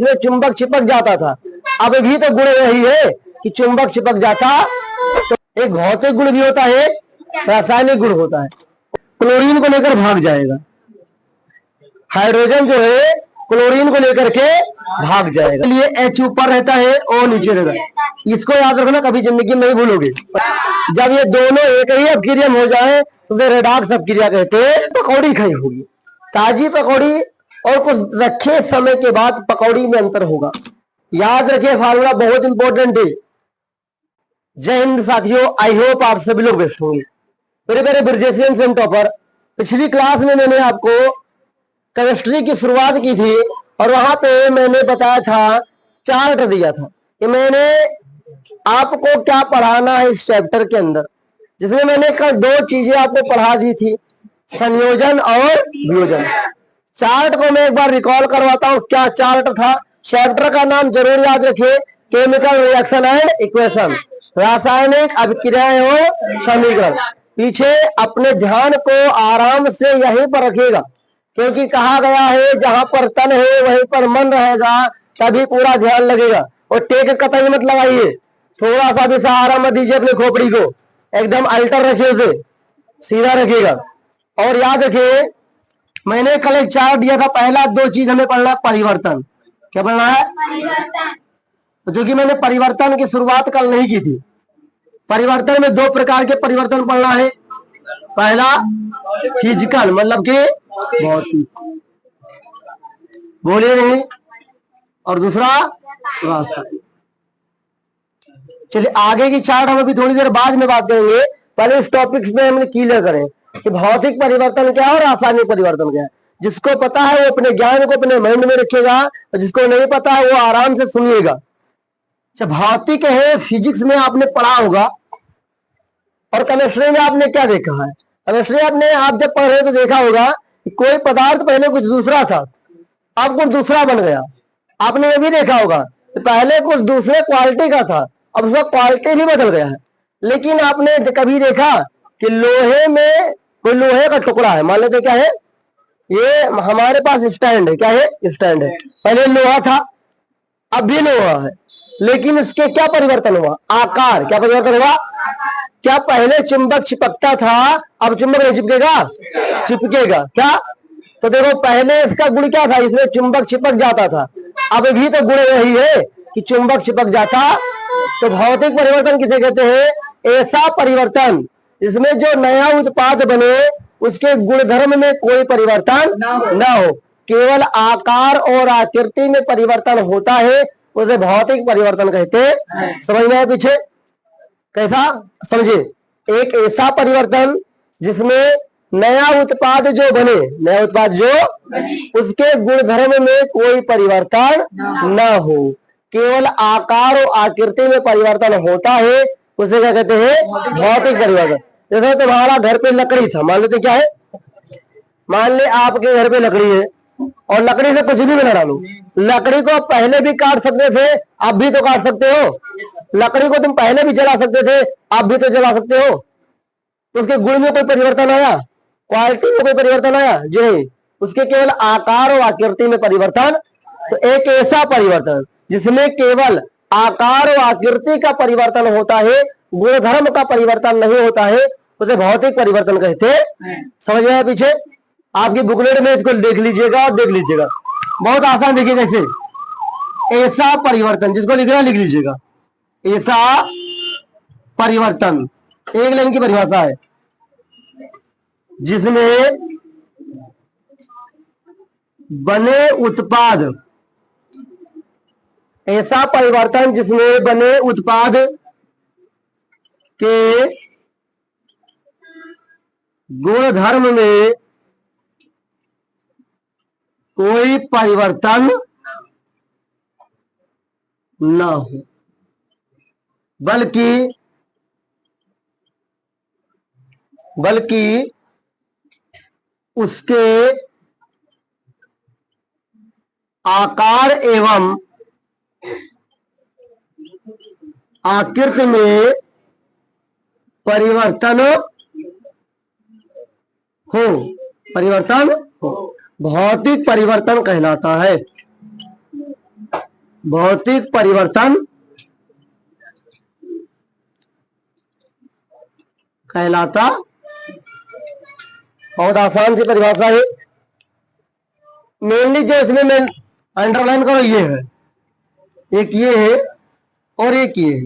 इसमें चुंबक चिपक जाता था। अब भी तो गुण यही है कि चुंबक चिपक जाता। तो एक भौतिक गुण भी होता है, रासायनिक गुण होता है। क्लोरीन को लेकर भाग जाएगा, हाइड्रोजन जो है क्लोरीन को लेकर के भाग जाएगा। इसलिए H ऊपर रहता है और नीचे रहता है। इसको याद रखना, कभी जिंदगी में नहीं भूलोगे। जब ये दोनों एक ही अपक्रिया हो जाए उसे रेडॉक्स अपक्रिया कहते हैं। पकौड़ी खाई होगी, ताजी पकौड़ी और कुछ रखे समय के बाद पकौड़ी में अंतर होगा। याद रखिए, फार्मूला बहुत इंपॉर्टेंट है। जय हिंद साथियों, आई होप आप सभी लोग बेस्ट होंगे। मेरे मेरे ब्रिजेशियन सेम टॉपर। पिछली क्लास में मैंने आपको केमिस्ट्री की शुरुआत की थी और वहां पे मैंने बताया था, चार्ट दिया था कि मैंने आपको क्या पढ़ाना है इस चैप्टर के अंदर, जिसमें मैंने कल दो चीजें आपको पढ़ा दी थी, संयोजन और वियोजन। चार्ट को मैं एक बार रिकॉल करवाता हूं, क्या चार्ट था। चैप्टर का नाम जरूर याद रखिए, केमिकल रिएक्शन एंड इक्वेशन, रासायनिक अभिक्रियाएं और समीकरण। पीछे अपने ध्यान को आराम से यहीं पर रखिएगा, क्योंकि कहा गया है जहां पर तन है वहीं पर मन रहेगा, तभी पूरा ध्यान लगेगा। और टेक कतई मत लगाइए, थोड़ा सा भी सहारा मत दीजिए अपने खोपड़ी को, एकदम अल्टर रखिए, उसे सीधा रखिएगा। और याद रखिए, मैंने कल एक चार्ट दिया था, पहला दो चीज हमें पढ़ना है, परिवर्तन। क्या पढ़ना है? परिवर्तन। जो कि मैंने परिवर्तन की शुरुआत कल नहीं की थी। परिवर्तन में दो प्रकार के परिवर्तन पढ़ना है। पहला फिजिकल, मतलब कि भौतिक, बोलिए नहीं, और दूसरा रासायनिक। चलिए आगे की चार्ट हम अभी थोड़ी देर बाद में बात करेंगे, पहले इस टॉपिक्स में हम क्लियर करें कि भौतिक परिवर्तन क्या है और रासायनिक परिवर्तन क्या है। जिसको पता है वो अपने ज्ञान को अपने माइंड में रखेगा, और जिसको नहीं पता है वो आराम से सुनिएगा। अच्छा, भौतिक है, फिजिक्स में आपने पढ़ा होगा, और केमिस्ट्री में आपने क्या देखा है। केमिस्ट्री आपने आप जब पढ़ रहे तो देखा होगा कि कोई पदार्थ पहले कुछ दूसरा था, अब कुछ दूसरा बन गया। आपने ये भी देखा होगा कि पहले कुछ दूसरे क्वालिटी का था, अब उसका क्वालिटी भी बदल गया है। लेकिन आपने कभी देखा कि लोहे में कोई लोहे का टुकड़ा है, मान लेते क्या है, ये हमारे पास स्टैंड है, क्या है, स्टैंड है। पहले लोहा था, अब भी लोहा है, लेकिन इसके क्या परिवर्तन हुआ, आकार। क्या परिवर्तन हुआ? क्या पहले चुंबक चिपकता था, अब चुंबक नहीं चिपकेगा, चिपकेगा। क्या? तो देखो, पहले इसका गुण क्या था, इसमें चुंबक चिपक जाता था। अब भी तो गुण यही है कि चुंबक चिपक जाता। तो भौतिक परिवर्तन किसे कहते हैं? ऐसा परिवर्तन इसमें जो नया उत्पाद बने उसके गुणधर्म में कोई परिवर्तन ना हो, केवल आकार और आकृति में परिवर्तन होता है, उसे भौतिक परिवर्तन कहते हैं। समझ में आया पीछे? कैसा? समझिए, एक ऐसा परिवर्तन जिसमें नया उत्पाद जो बने, नया उत्पाद जो उसके गुणधर्म में कोई परिवर्तन न हो, केवल आकार और आकृति में परिवर्तन होता है, उसे क्या कहते हैं? भौतिक परिवर्तन। जैसे तुम्हारा घर पे लकड़ी था, मान लेते क्या है, मान ले आपके घर पे लकड़ी है और लकड़ी से कुछ भी बना डालो। लकड़ी को पहले भी काट सकते थे, अब भी तो काट सकते हो। लकड़ी को तुम पहले भी जला सकते थे, अब भी तो जला सकते हो। तो उसके गुण में कोई परिवर्तन आया, क्वालिटी में कोई परिवर्तन आया? जी नहीं, उसके केवल आकार और आकृति में परिवर्तन। तो एक ऐसा परिवर्तन जिसमें केवल आकार और आकृति का परिवर्तन होता है, गुणधर्म का परिवर्तन नहीं होता है, उसे भौतिक परिवर्तन कहते हैं। समझ में आया पीछे? आपकी बुकलेट में इसको देख लीजिएगा और देख लीजिएगा, बहुत आसान। देखिए कैसे, ऐसा परिवर्तन, जिसको लिखना लिख लीजिएगा, ऐसा परिवर्तन एक लाइन की परिभाषा है, जिसमें बने उत्पाद, ऐसा परिवर्तन जिसमें बने उत्पाद के गुणधर्म में कोई परिवर्तन न हो, बल्कि उसके आकार एवं आकृति में परिवर्तन हो, परिवर्तन हो, भौतिक परिवर्तन कहलाता है। भौतिक परिवर्तन कहलाता। बहुत आसान सी परिभाषा है। मेनली जो इसमें मैं अंडरलाइन करो ये है, एक ये है और एक ये है।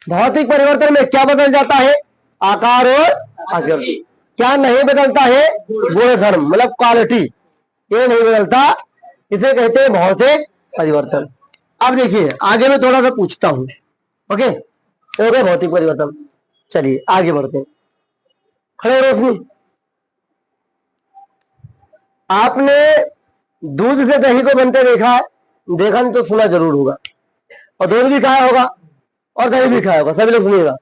भौतिक परिवर्तन में क्या बदल जाता है? आकार और आकृति। क्या नहीं बदलता है? गुण धर्म, मतलब क्वालिटी, ये नहीं बदलता, इसे कहते हैं भौतिक परिवर्तन। अब देखिए आगे मैं थोड़ा सा पूछता हूं। ओके, हो गया भौतिक परिवर्तन। चलिए आगे बढ़ते हैं। खड़े रोशनी, आपने दूध से दही को बनते देखा है? देखा नहीं तो सुना जरूर होगा। और दूध भी खाया होगा और दही भी खाया होगा, सभी लोग सुनिएगा।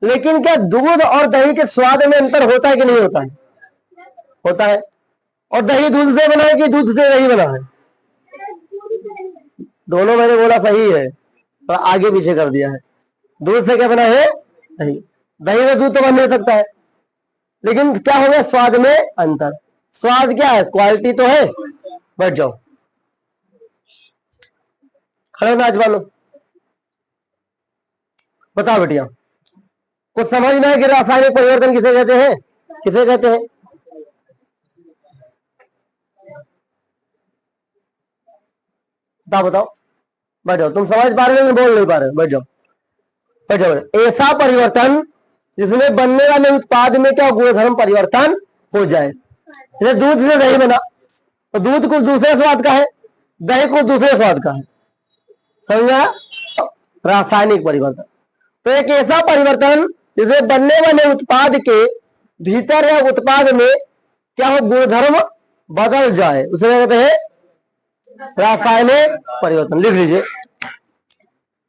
लेकिन क्या दूध और दही के स्वाद में अंतर होता है कि नहीं होता है? होता है। और दही दूध से बना है कि दूध से दही बना है? दोनों मैंने बोला सही है, पर आगे पीछे कर दिया है। दूध से क्या बना है? दही। दही से दूध तो बन नहीं सकता है। लेकिन क्या हो गया? स्वाद में अंतर। स्वाद क्या है? क्वालिटी तो है। बैठ जाओ, खड़े नाच वालों, बताओ बेटिया, कुछ समझ में है कि रासायनिक परिवर्तन किसे कहते हैं? किसे कहते हैं? बताओ बताओ, बैठ जाओ। तुम समझ पा रहे हो, बोल नहीं पा रहे हो? बैठ जाओ, बैठ जाओ। ऐसा परिवर्तन जिसमें बनने वाले उत्पाद में क्या गुणधर्म परिवर्तन हो जाए। जैसे दूध से दही बना, तो दूध कुछ दूसरे स्वाद का है, दही कुछ दूसरे स्वाद का है। समझा? रासायनिक परिवर्तन। तो एक ऐसा परिवर्तन जिसमें बनने वाले उत्पाद के भीतर या उत्पाद में क्या हो, गुणधर्म बदल जाए, उसे क्या कहते हैं? रासायनिक परिवर्तन। लिख लीजिए,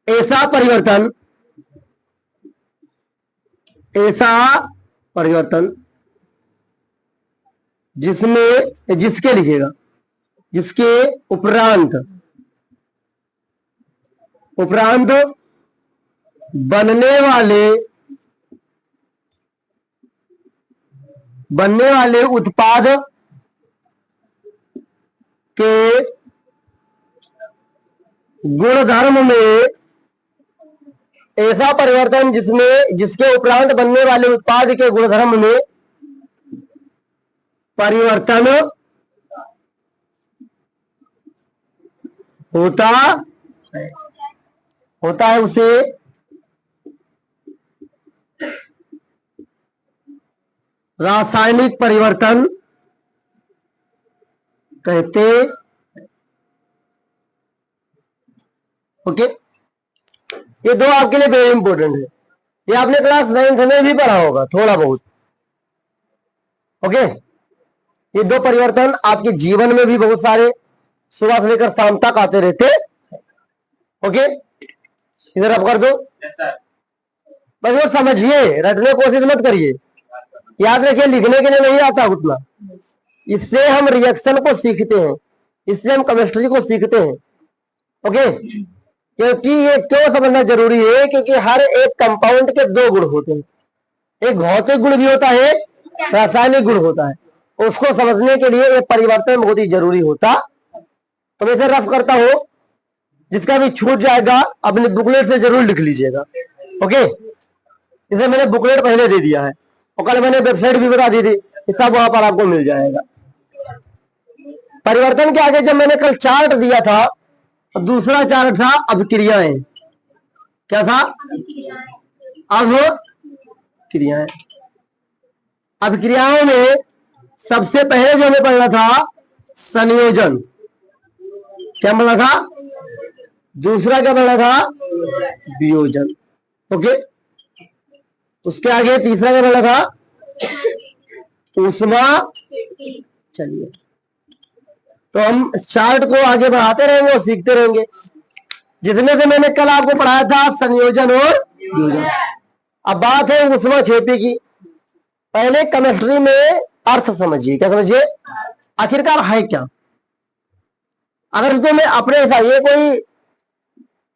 ऐसा परिवर्तन, ऐसा परिवर्तन जिसमें, जिसके लिखिएगा, जिसके उपरांत बनने वाले उत्पाद के गुणधर्म में, ऐसा परिवर्तन जिसमें, जिसके उपरांत बनने वाले उत्पाद के गुणधर्म में परिवर्तन होता है, उसे रासायनिक परिवर्तन कहते। ओके, ये दो आपके लिए वेरी इंपॉर्टेंट है। ये आपने क्लास 9th में भी पढ़ा होगा थोड़ा बहुत। ओके, ये दो परिवर्तन आपके जीवन में भी बहुत सारे सुबह से लेकर शाम तक आते रहते। ओके, इधर आप कर दो। बस वो समझिए, रटने की कोशिश मत करिए। याद रखिए, लिखने के लिए नहीं आता उतना। इससे हम रिएक्शन को सीखते हैं, इससे हम केमिस्ट्री को सीखते हैं। ओके, क्योंकि ये क्यों समझना जरूरी है? क्योंकि हर एक कंपाउंड के दो गुण होते हैं, एक भौतिक गुण भी होता है, रासायनिक गुण होता है। उसको समझने के लिए ये परिवर्तन बहुत ही जरूरी होता। तो मैं इसे रफ करता हूं, जिसका भी छूट जाएगा अपने बुकलेट से जरूर लिख लीजिएगा। ओके, इसे मैंने बुकलेट पहले दे दिया है और कल मैंने वेबसाइट भी बता दी थी, सब वहां पर आपको मिल जाएगा। परिवर्तन के आगे जब मैंने कल चार्ट दिया था, तो दूसरा चार्ट था अभिक्रियाएं। क्या था? अभिक्रियाएं। अभिक्रियाओं में सबसे पहले जो हमें पढ़ना था संयोजन। क्या पढ़ना था? दूसरा क्या पढ़ना था? वियोजन। ओके, उसके आगे तीसरा क्या पढ़ना था? ऊष्मा। चलिए, तो हम चार्ट को आगे बढ़ाते रहेंगे और सीखते रहेंगे। जिसमें से मैंने कल आपको पढ़ाया था संयोजन और वियोजन। अब बात है ऊष्मा क्षेपी की। पहले केमिस्ट्री में अर्थ समझिए। क्या समझिए? आखिरकार है क्या? अगर इसको मैं अपने हिसाब, ये कोई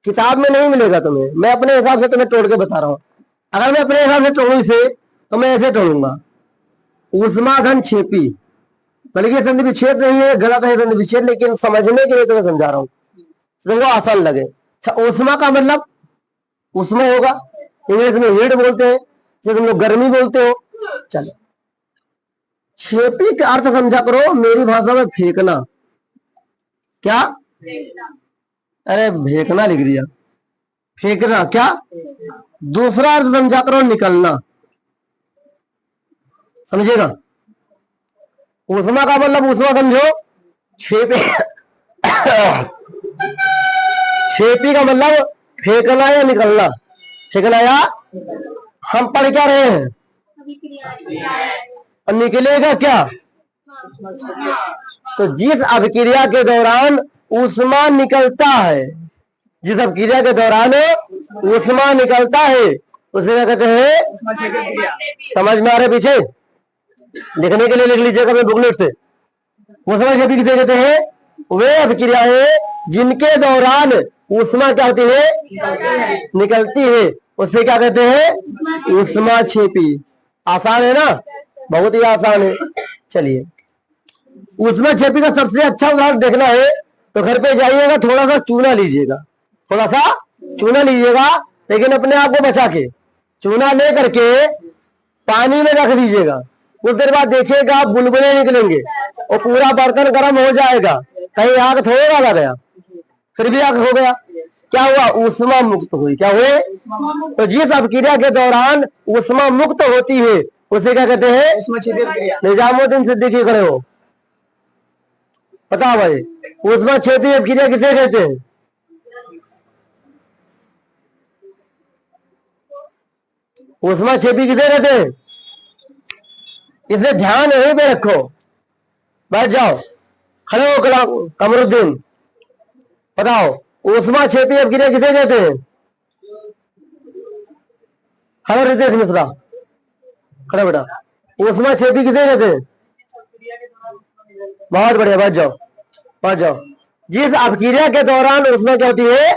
किताब में नहीं मिलेगा तुम्हें, मैं अपने हिसाब से तुम्हें तोड़ के बता रहा हूं। अगर मैं अपने हिसाब से तोड़ू इसे, तो मैं ऐसे तोड़ूंगा, ऊष्मा घन क्षेपी। बल्कि ये संधि विच्छेद नहीं है, गलत है संधि विच्छेद, लेकिन समझने के लिए तो मैं समझा रहा हूँ तो वो आसान लगे। अच्छा, ऊष्मा का मतलब ऊष्मा होगा, इंग्लिश में हीट बोलते हैं, जैसे तुम लोग गर्मी बोलते हो। चलो, छेपी का अर्थ समझा करो मेरी भाषा में फेंकना। क्या? अरे फेंकना लिख दिया, फेंकना क्या? दूसरा अर्थ समझा करो निकलना, समझेगा? ऊष्मा का मतलब ऊष्मा समझो, छेपी छेपी का मतलब फेंकना या निकलना, फेंकना या। हम पढ़ क्या रहे हैं? और निकलेगा क्या? तो जिस अभिक्रिया के दौरान ऊष्मा निकलता है, जिस अभिक्रिया के दौरान ऊष्मा निकलता है उसे क्या कहते हैं? समझ में आ रहा है? पीछे लिखने के लिए लिख लीजिएगा अपने बुकलेट से। ऊष्मा छेपी किसे कहते हैं? वे अभिक्रियाएं जिनके दौरान ऊष्मा क्या होती है? निकलती है, उससे क्या कहते हैं? ऊष्मा छेपी। आसान है ना? बहुत ही आसान है। चलिए, ऊष्मा छेपी का सबसे अच्छा उदाहरण देखना है तो घर पे जाइएगा, थोड़ा सा चूना लीजिएगा, थोड़ा सा चूना लीजिएगा, लेकिन अपने आप को बचा के चूना ले करके पानी में रख दीजिएगा। कुछ देर बाद देखिएगा बुलबुले निकलेंगे और पूरा बर्तन गर्म हो जाएगा। कहीं आग थोड़ा लगा गया, फिर भी आग हो गया, क्या हुआ? ऊष्मा मुक्त हुई। क्या हुए? तो जिस अभिक्रिया के दौरान ऊष्मा मुक्त होती है उसे क्या कहते हैं? निजामुद्दीन सिद्दीकी खड़े हो, बताओ भाई, ऊष्मा छेपी अभिक्रिया किसे कहते हैं? ऊष्मा छेपी किसे कहते हैं? इसलिए ध्यान यहीं पे रखो। बैठ जाओ, खड़े हो कमरुद्दीन, बताओ ऊष्मा छेपी अभिक्रिया किसे कहते हैं? हेलो रितेश मिश्रा, खड़े बेटा, ऊष्मा छेपी किसे कहते हैं? बहुत बढ़िया, बैठ जाओ, बैठ जाओ। जिस अभिक्रिया के दौरान ऊष्मा क्या होती है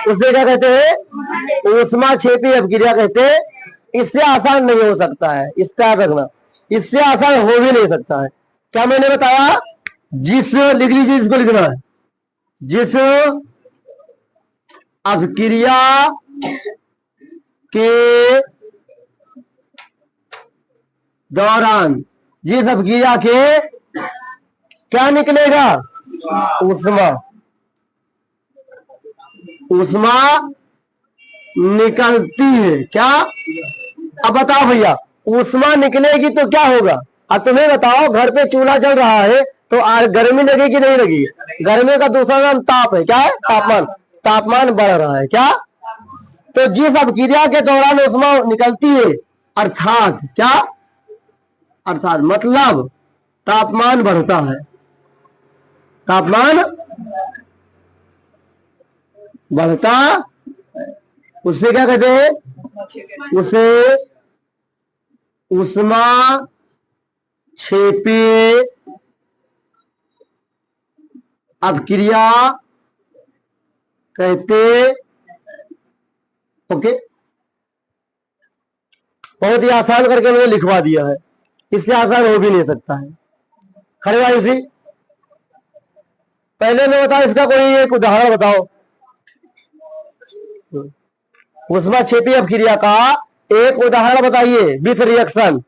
उसे क्या कहते हैं? ऊष्मा छेपी अभिक्रिया कहते हैं। इससे आसान नहीं हो सकता है, इसका याद रखना, इससे आसान हो भी नहीं सकता है। क्या मैंने बताया? जिस, लिख लीजिए, इसको लिखना है, जिस अभिक्रिया के दौरान, जिस अभिक्रिया के क्या निकलेगा? ऊष्मा, ऊष्मा निकलती है। क्या? अब बताओ भैया, ऊष्मा निकलेगी तो क्या होगा? अब तुम्हें बताओ, घर पे चूल्हा जल रहा है तो गर्मी लगेगी कि नहीं लगेगी? गर्मी का दूसरा नाम ताप है। क्या है? तापमान, तापमान बढ़ रहा है। क्या? तो जिस अभिक्रिया के दौरान ऊष्मा निकलती है, अर्थात क्या? अर्थात मतलब तापमान बढ़ता है, तापमान बढ़ता, उससे क्या कहते हैं? उसे ऊष्मा छेपी अभिक्रिया कहते। ओके, बहुत ही आसान करके मैंने लिखवा दिया है, इससे आसान हो भी नहीं सकता है। खड़े भाई सी, पहले मैं बताओ, इसका कोई एक उदाहरण बताओ, ऊष्मा छेपी अभिक्रिया का एक उदाहरण बताइए विथ रिएक्शन।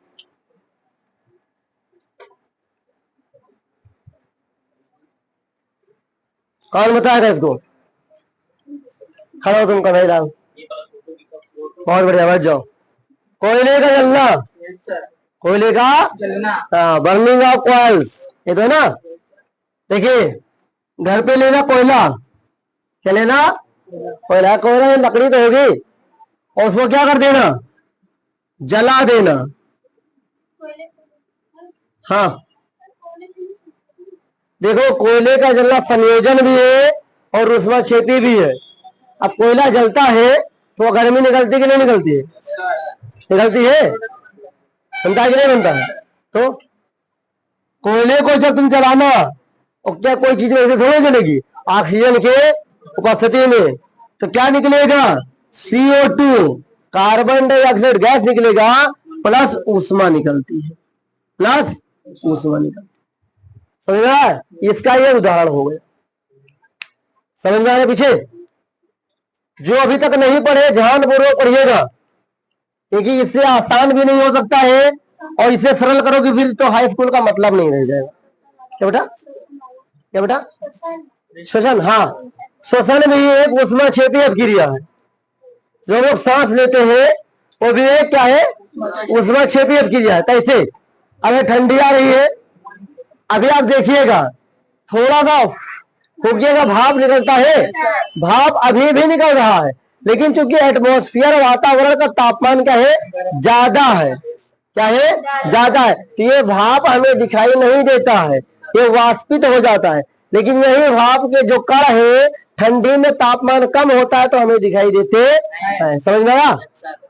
कौन बताएगा इसको? खड़ा हो तुम, कन्हैया लाल, बहुत बढ़िया, बैठ जाओ। कोयले का जलना, कोयले का जलना, बर्निंग ऑफ ऑयल्स, ये तो है ना। देखिए, घर पे लेना कोयला, क्या लेना? कोयला, कोयला लकड़ी तो होगी, और उसको क्या कर देना? जला देना। हाँ, देखो, कोयले का जलना संयोजन भी है और ऊष्मा छेपी भी है। अब कोयला जलता है तो गर्मी निकलती कि नहीं निकलती है? निकलती है। बनता है कि नहीं बनता है? तो कोयले को जब तुम जलाना, और क्या कोई चीज वैसे थोड़ी जलेगी? ऑक्सीजन के उपस्थिति में, तो क्या निकलेगा? CO2, कार्बन डाइऑक्साइड गैस निकलेगा, प्लस ऊष्मा निकलती है, प्लस ऊष्मा निकलती है। समझ रहा है? इसका ये उदाहरण हो गया। समझ में आ रहा है पीछे? जो अभी तक नहीं पढ़े ध्यानपूर्वक पढ़िएगा, क्योंकि इससे आसान भी नहीं हो सकता है और इसे सरल करोगे फिर तो हाई स्कूल का मतलब नहीं रह जाएगा। क्या बेटा? क्या बेटा? श्वसन। हाँ, श्वसन भी एक ऊष्माक्षेपी अभिक्रिया है। जो लोग सांस लेते हैं वो भी एक क्या है? ऊष्माक्षेपी अभिक्रिया है। कैसे? अगर ठंडी आ रही है, अभी आप देखिएगा थोड़ा सा फूकिएगा, भाप निकलता है, भाप अभी भी निकल रहा है, लेकिन चूंकि एटमॉस्फेयर वातावरण का तापमान क्या है? ज्यादा है। क्या है? ज्यादा है, तो ये भाप हमें दिखाई नहीं देता है, ये वाष्पित हो जाता है। लेकिन यही भाप के जो कण है, ठंडी में तापमान कम होता है तो हमें दिखाई देते हैं। समझ में आया?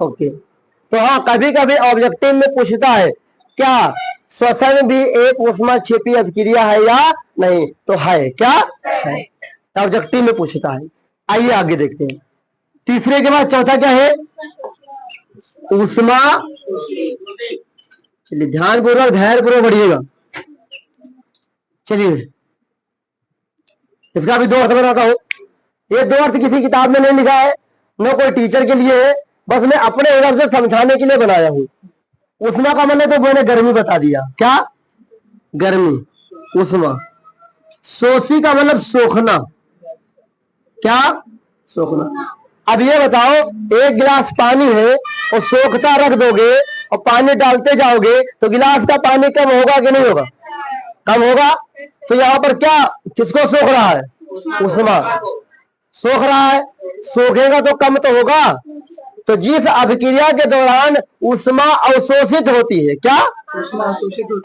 ओके। तो हाँ, कभी कभी ऑब्जेक्टिव में पूछता है क्या श्वसन भी एक ऊष्माक्षेपी अभिक्रिया है या नहीं? तो है। क्या है? ऑब्जेक्टिव में पूछता है। आइए आगे देखते हैं। तीसरे के बाद चौथा क्या है? ऊष्मा। चलिए ध्यानपूर्वक धैर्यपूर्वक पढ़िएगा। चलिए इसका भी दो अर्थ बनाता हूं। ये दो अर्थ किसी किताब में नहीं लिखा है, न कोई टीचर के लिए है, बस मैं अपने हिसाब से समझाने के लिए बनाया हूं। ऊष्मा का मतलब तो मैंने गर्मी बता दिया। क्या? गर्मी, ऊष्मा। सोसी का मतलब सोखना। क्या? सोखना। अब ये बताओ, एक गिलास पानी है और सोखता रख दोगे और पानी डालते जाओगे तो गिलास का पानी कम होगा कि नहीं होगा? कम होगा। तो यहाँ पर क्या किसको सोख रहा है? ऊष्मा सोख रहा है। सोखेगा तो कम तो होगा। तो जिस अभिक्रिया के दौरान ऊष्मा अवशोषित होती है, क्या?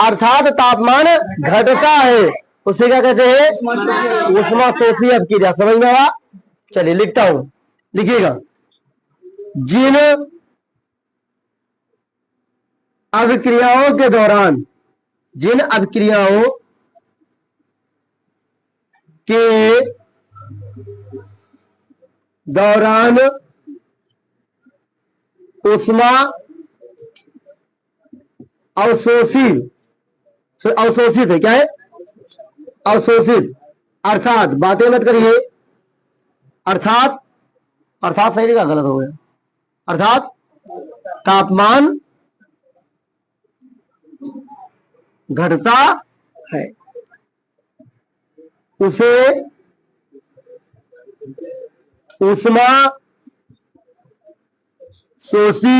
अर्थात तापमान घटता है, उसे क्या कहते हैं? ऊष्मा शोषी अभिक्रिया। समझ में आया? चलिए लिखता हूं, लिखिएगा। जिन अभिक्रियाओं के दौरान, जिन अभिक्रियाओं के दौरान ऊष्मा अवशोषित है। क्या है? अवशोषित। अर्थात, बातें मत करिए, अर्थात सही जगह गलत हो गया। अर्थात तापमान घटता है, उसे ऊष्मा शोषी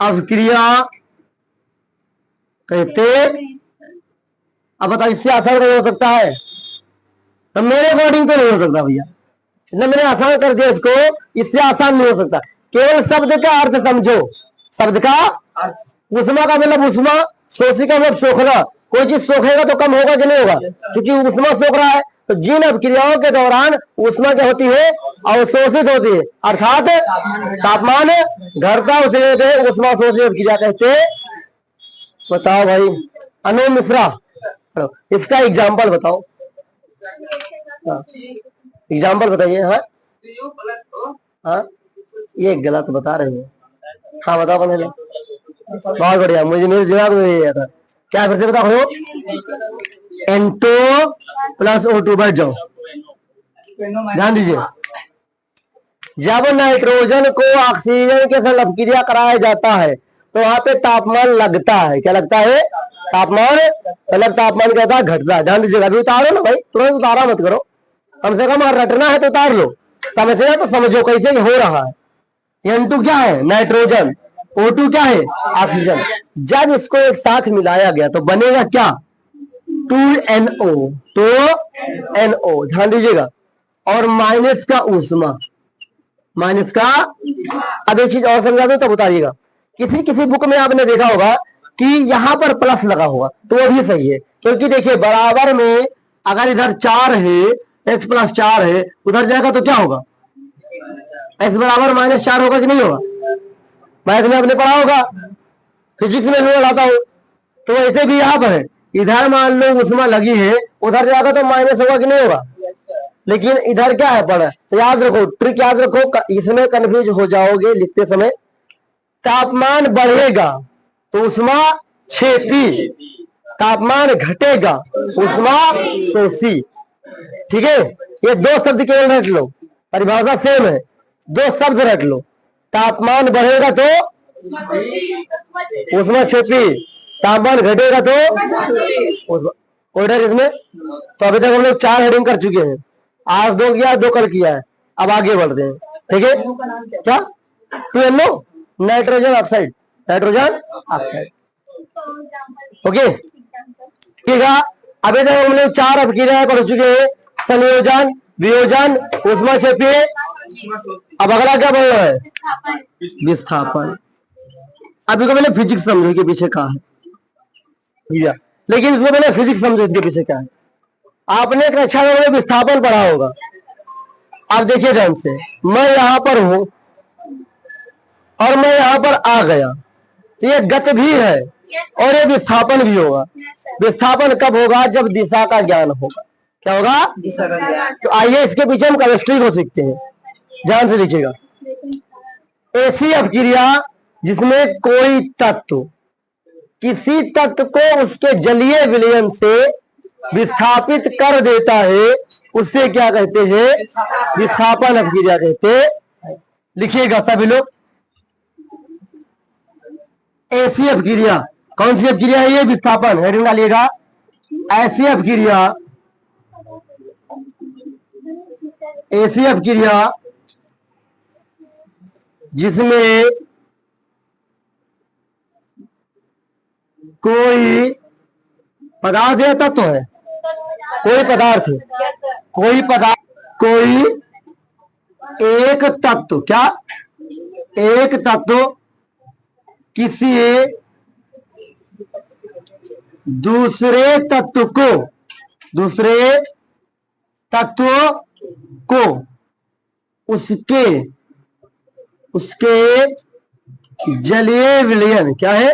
अभिक्रिया कहते। अब बताओ, इससे आसान नहीं हो सकता है? तो मेरे अकॉर्डिंग तो नहीं हो सकता भैया, इसलिए मैंने आसान कर दिया इसको। इससे आसान नहीं हो सकता। केवल शब्द का अर्थ समझो। शब्द का ऊष्मा का मतलब ऊष्मा, शोषी का मतलब सोखना। कोई चीज सोखेगा तो कम होगा कि नहीं होगा? क्योंकि ऊष्मा सोख रहा है। तो जिन अभिक्रियाओं के दौरान ऊष्मा क्या होती है? अवशोषित होती है, अर्थात तापमान घटता, उसे ऊष्मा शोषी अभिक्रिया कहते। बताओ भाई, अनु मिश्रा, इसका एग्जाम्पल बताओ। एग्जाम्पल बताइए। हाँ हाँ, ये गलत बता रहे हो। हाँ बताओ कौन है? बहुत बढ़िया, मुझे मेरे दिमाग में यही था। क्या फिर से बताओ? N2 plus O2। बैठ जाओ, ध्यान दीजिए। जब नाइट्रोजन को ऑक्सीजन के साथ अभिक्रिया कराया जाता है तो वहां पे तापमान लगता है। क्या लगता है? तापमान। मतलब तापमान क्या होता है? घटता है। ध्यान दीजिएगा। अभी उतारो ना भाई, तुरंत उतारा मत करो, कम से कम अगर रटना है तो उतार लो। समझना तो समझो कैसे हो रहा है। N2 क्या है? नाइट्रोजन। O2 क्या है? ऑक्सीजन। जब इसको एक साथ मिलाया गया तो बनेगा क्या? 2NO। तो NO, ध्यान दीजिएगा। और माइनस का ऊष्मा, माइनस का। अब एक चीज और समझा दो तब बताइएगा। किसी किसी बुक में आपने देखा होगा कि यहां पर प्लस लगा होगा, तो वो भी सही है, क्योंकि देखिए बराबर में अगर इधर 4 है, x प्लस 4 है, उधर जाएगा तो क्या होगा? x बराबर -4 होगा कि नहीं होगा? मैथ में आपने पढ़ा होगा, फिजिक्स में मैं पढ़ाता हूं। तो ऐसे भी यहाँ पर है, इधर मान लो ऊष्मा लगी है, उधर जाएगा तो माइनस होगा कि नहीं होगा? लेकिन इधर क्या है पढ़ा? तो याद रखो, ट्रिक याद रखो, इसमें कंफ्यूज हो जाओगे लिखते समय। तापमान बढ़ेगा तो ऊष्मा क्षेपी, तापमान घटेगा, उष्मा शोषी। ठीक है, ये दो शब्द केवल रट लो, परिभाषा सेम है, दो शब्द रट लो। तापमान बढ़ेगा तो उष्मा शोषी, तापमान घटेगा तो ऑर्डर इसमें। तो अभी तक हम लोग 4 हेडिंग कर चुके हैं, आज 2 किया, 2 कल किया है, अब आगे बढ़ते हैं। ठीक है, क्या 2NO nitrogen oxide, nitrogen oxide. Okay, ठीक है। अभी तक हम लोग 4 अपक्रियाएं पढ़ चुके हैं, संयोजन, वियोजन, ऊष्माक्षेपीय। अब अगला क्या बोल रहा है? विस्थापन। अभी को पहले फिजिक्स समझो के पीछे क्या है भैया, लेकिन इसको पहले फिजिक्स समझो इसके पीछे क्या है। आपने कक्षा में विस्थापन पढ़ा होगा। आप देखिए ध्यान से, मैं यहां पर हूं और मैं यहां पर आ गया, तो ये गति भी है और ये विस्थापन भी होगा। विस्थापन कब होगा? जब दिशा का ज्ञान होगा। क्या होगा? दिशा का ज्ञान। तो आइए इसके पीछे हम केमिस्ट्री को सीखते हैं, ध्यान से देखिएगा। ऐसी अपक्रिया जिसमें कोई तत्व किसी तत्व को उसके जलीय विलयन से विस्थापित कर देता है, उससे क्या कहते हैं? विस्थापन अपक्रिया कहते हैं। लिखिएगा सभी लोग, ऐसी अपक्रिया, कौन सी अपक्रिया है ये? विस्थापन। हेडिंग डालिएगा, ऐसी अपक्रिया, ऐसी अपक्रिया जिसमें कोई पदार्थ या तत्व है, कोई पदार्थ, कोई पदार्थ, कोई एक तत्व, क्या? एक तत्व किसी दूसरे तत्व को, दूसरे तत्व को उसके जलीय विलयन, क्या है?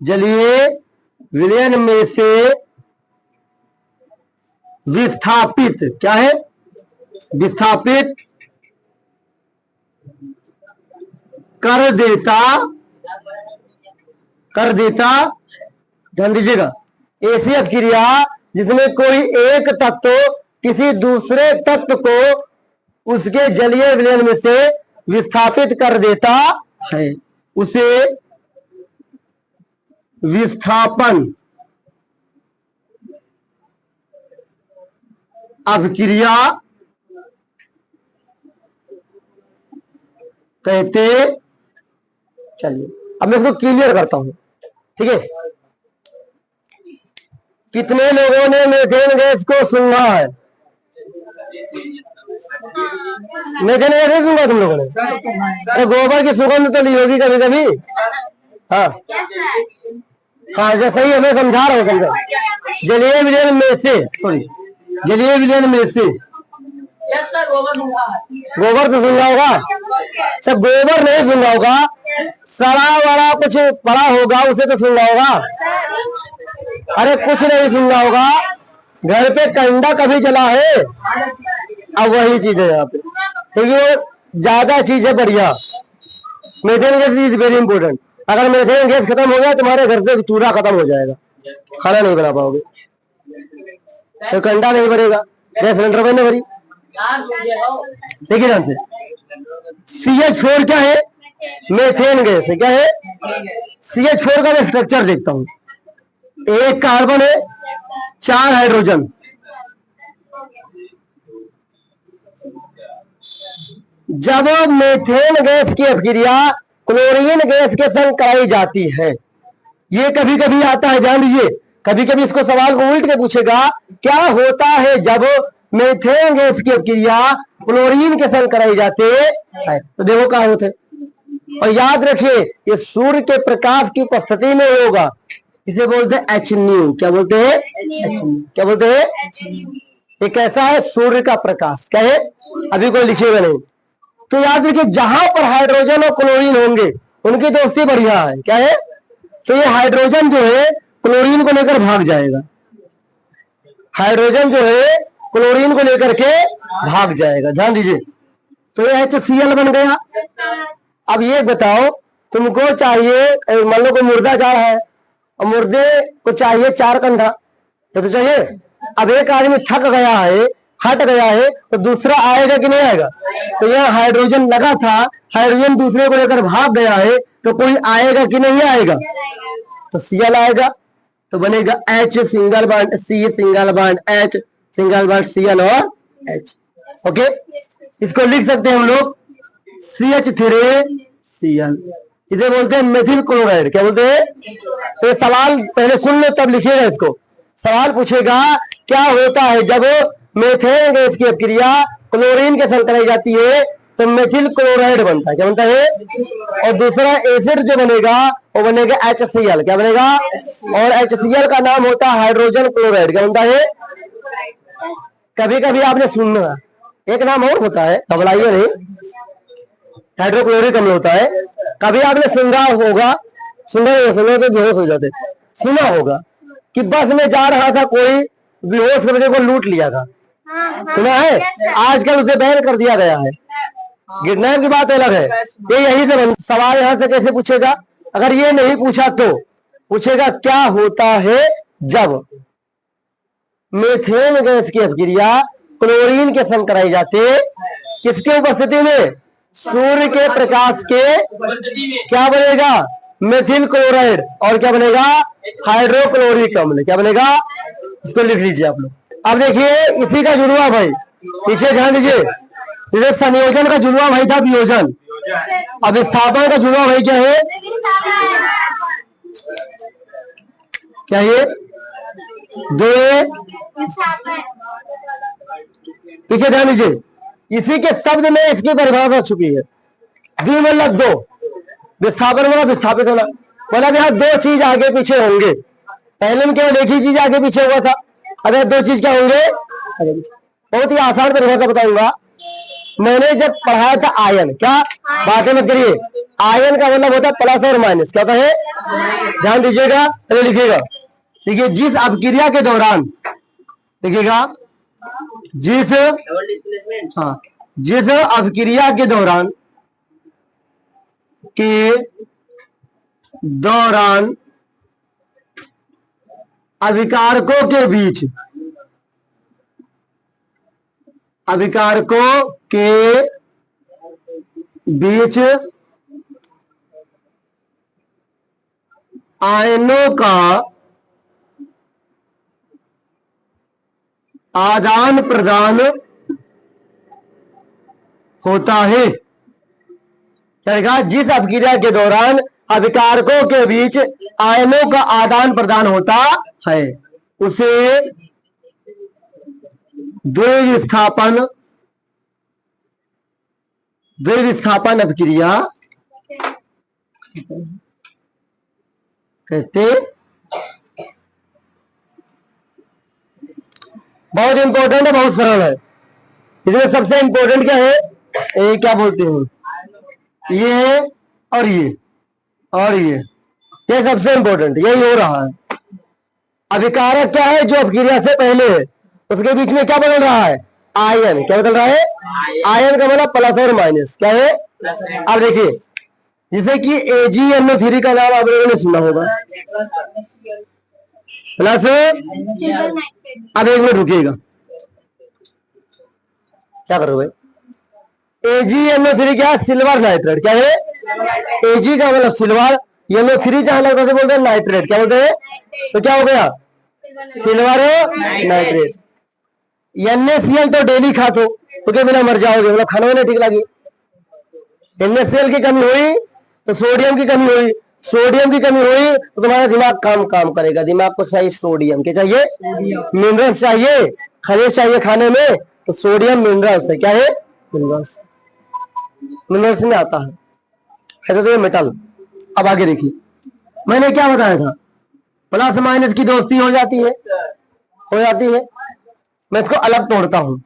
जलीय विलयन में से विस्थापित, क्या है? विस्थापित कर देता, ध्यान दीजिएगा। ऐसी अपक्रिया जिसमें कोई एक तत्व किसी दूसरे तत्व को उसके जलीय विलयन में से विस्थापित कर देता है, उसे विस्थापन अपक्रिया कहते। चलिए अब मैं इसको क्लियर करता हूं, ठीक है। कितने लोगों ने मीथेन गैस को सूंघा है? मीथेन गैस नहीं सूंघा तुम लोगों ने? अरे गोबर की सुगंध तो ली होगी कभी कभी। हाँ हाँ, जैसा ही मैं समझा रहा हूँ, समझा। जलीय विलयन में से, सॉरी, जलीय विलयन में से गोबर तो सूंघा होगा, सब गोबर नहीं सूंघा होगा, सड़ा वड़ा कुछ पड़ा होगा उसे तो सूंघा होगा। अरे कुछ नहीं सूंघा होगा, घर पे कंडा कभी जला है? अब वही चीज है यहाँ पे, क्योंकि ज्यादा चीज है बढ़िया। Methane gas is very important. अगर मीथेन गैस खत्म हो गया तुम्हारे घर से चूल्हा खत्म हो जाएगा, खाना नहीं बना पाओगे, तो कंडा नहीं भरेगा, गैस सिलेंडर में नहीं भरी। देखिए ध्यान से, CH4 क्या है? मीथेन गैस है। क्या है? CH4 का मैं स्ट्रक्चर देखता हूं। एक कार्बन है, 4 हाइड्रोजन, जब मीथेन गैस की अपक्रिया क्लोरीन गैस के संग कराई जाती है, ये कभी कभी आता है, ध्यान दीजिए, कभी कभी इसको सवाल को उल्ट के पूछेगा, क्या होता है जब मीथेन गैस की अपक्रिया क्लोरीन के संग कराई जाती है? तो देखो क्या होता है। और याद रखिए, ये सूर्य के प्रकाश की उपस्थिति में होगा, इसे बोलते हैं HNu। क्या बोलते हैं? क्या बोलते हैं? ये कैसा है? सूर्य का प्रकाश। क्या है? अभी कोई लिखेगा नहीं, तो याद रखिए, जहां पर हाइड्रोजन और क्लोरीन होंगे उनकी दोस्ती बढ़िया है। क्या है? तो ये हाइड्रोजन जो है क्लोरीन को लेकर भाग जाएगा, हाइड्रोजन जो है क्लोरीन को लेकर के भाग जाएगा, ध्यान दीजिए। तो ये HCl बन गया। अब ये बताओ, तुमको चाहिए, मान लो कोई मुर्दा जा रहा है, और मुर्दे को चाहिए 4 कंधा, तो चाहिए। अब एक आदमी थक गया है, हट गया है, तो दूसरा आएगा कि नहीं आएगा? तो यहाँ हाइड्रोजन लगा था, हाइड्रोजन दूसरे को लेकर भाग गया है, तो कोई आएगा कि नहीं आएगा? तो Cl आएगा, तो बनेगा H single bond C single bond H single bond Cl और H। ओके, इसको लिख सकते हैं हम लोग CH3Cl, इसे बोलते हैं मेथिल क्लोराइड। क्या बोलते हैं? तो ये सवाल पहले सुन लो तब लिखिएगा इसको। सवाल पूछेगा क्या होता है जब मेथेन गैस की अपक्रिया क्लोरीन के संग कराई जाती है तो मेथिल क्लोराइड बनता है। क्या बनता है? और दूसरा एसिड जो बनेगा वो बनेगा HCl। क्या बनेगा? और HCl का नाम होता है हाइड्रोजन क्लोराइड। क्या बनता है? कभी कभी आपने सुनना एक नाम और होता है, घबराइए नहीं, हाइड्रोक्लोरिक अम्ल होता है। कभी आपने सुना होगा, सुना तो बेहोश हो जाते, सुना होगा कि बस में जा रहा था, कोई बेहोश करके को लूट लिया था। सुना है? आजकल उसे बैन कर दिया गया है। किडनैप की बात अलग है, ये यही से सवाल यहाँ से कैसे पूछेगा? अगर ये नहीं पूछा तो पूछेगा क्या होता है जब मेथेन गैस की अपक्रिया क्लोरीन के संग कराई जाती, किसके उपस्थिति में? सूर्य के प्रकाश के। क्या बनेगा? Methyl chloride. और क्या बनेगा? हाइड्रोक्लोरिक अम्ल। क्या बनेगा? इसको लिख लीजिए आप लोग। अब देखिए इसी का जुड़वा भाई, पीछे ध्यान दीजिए, जैसे संयोजन का जुड़वा भाई था वियोजन, अब विस्थापन का जुड़वा भाई क्या है? क्या ये दो? पीछे ध्यान दीजिए, इसी के शब्द में इसकी परिभाषा छुपी है। द्विमूलक दो, विस्थापन वाला विस्थापित होना, मतलब यहाँ दो चीज आगे पीछे होंगे। पहले में केवल एक ही चीज आगे पीछे हुआ था, अब दो चीज क्या होंगे? बहुत ही आसान परिभाषा बताऊंगा। मैंने जब पढ़ाया था आयन, क्या बातें मत करिए, आयन का मतलब होता है प्लस और माइनस। क्या होता है? ध्यान दीजिएगा, पहले लिखिएगा। देखिए जिस अपक्रिया के दौरान, देखिएगा जिस अपक्रिया के दौरान अभिकारकों के बीच आयनों का आदान प्रदान होता है। क्या? जिस अपक्रिया के दौरान अभिकारकों के बीच आयनों का आदान प्रदान होता है उसे द्विविस्थापन अपक्रिया कहते। बहुत इंपॉर्टेंट है, बहुत सरल है। इसमें सबसे इंपॉर्टेंट क्या है? ये क्या बोलते हैं, ये और ये सबसे इंपॉर्टेंट यही हो रहा है। अभिकारक क्या है? जो अपक्रिया से पहले है, उसके बीच में क्या बदल रहा है? आयन। क्या बदल रहा है? आयन का मतलब प्लस और माइनस। क्या है? अब देखिए जैसे कि AgNO3 का नाम आप लोगों ने सुना होगा, प्लस। अब एक मिनट रुकिएगा, क्या करो भाई? AgNO3 क्या है? Silver nitrate. क्या है? Ag का मतलब सिल्वर, NO3 जहां लगता है बोलते हैं नाइट्रेट। क्या बोलते हैं? तो क्या हो गया? Silver nitrate. NaCl तो डेली खाते तो क्या बिना मर जाओगे, मतलब खाना नहीं ठीक लगी। NaCl की कमी हुई तो सोडियम की कमी हुई, सोडियम की कमी हुई तो तुम्हारा दिमाग काम करेगा। दिमाग को सही सोडियम के चाहिए, मिनरल्स चाहिए, खनिज चाहिए खाने में, तो सोडियम मिनरल्स है। क्या है? मिनरल्स में आता है ऐसा तो ये मेटल। अब आगे देखिए, मैंने क्या बताया था? प्लस माइनस की दोस्ती हो जाती है। मैं इसको अलग तोड़ता हूं,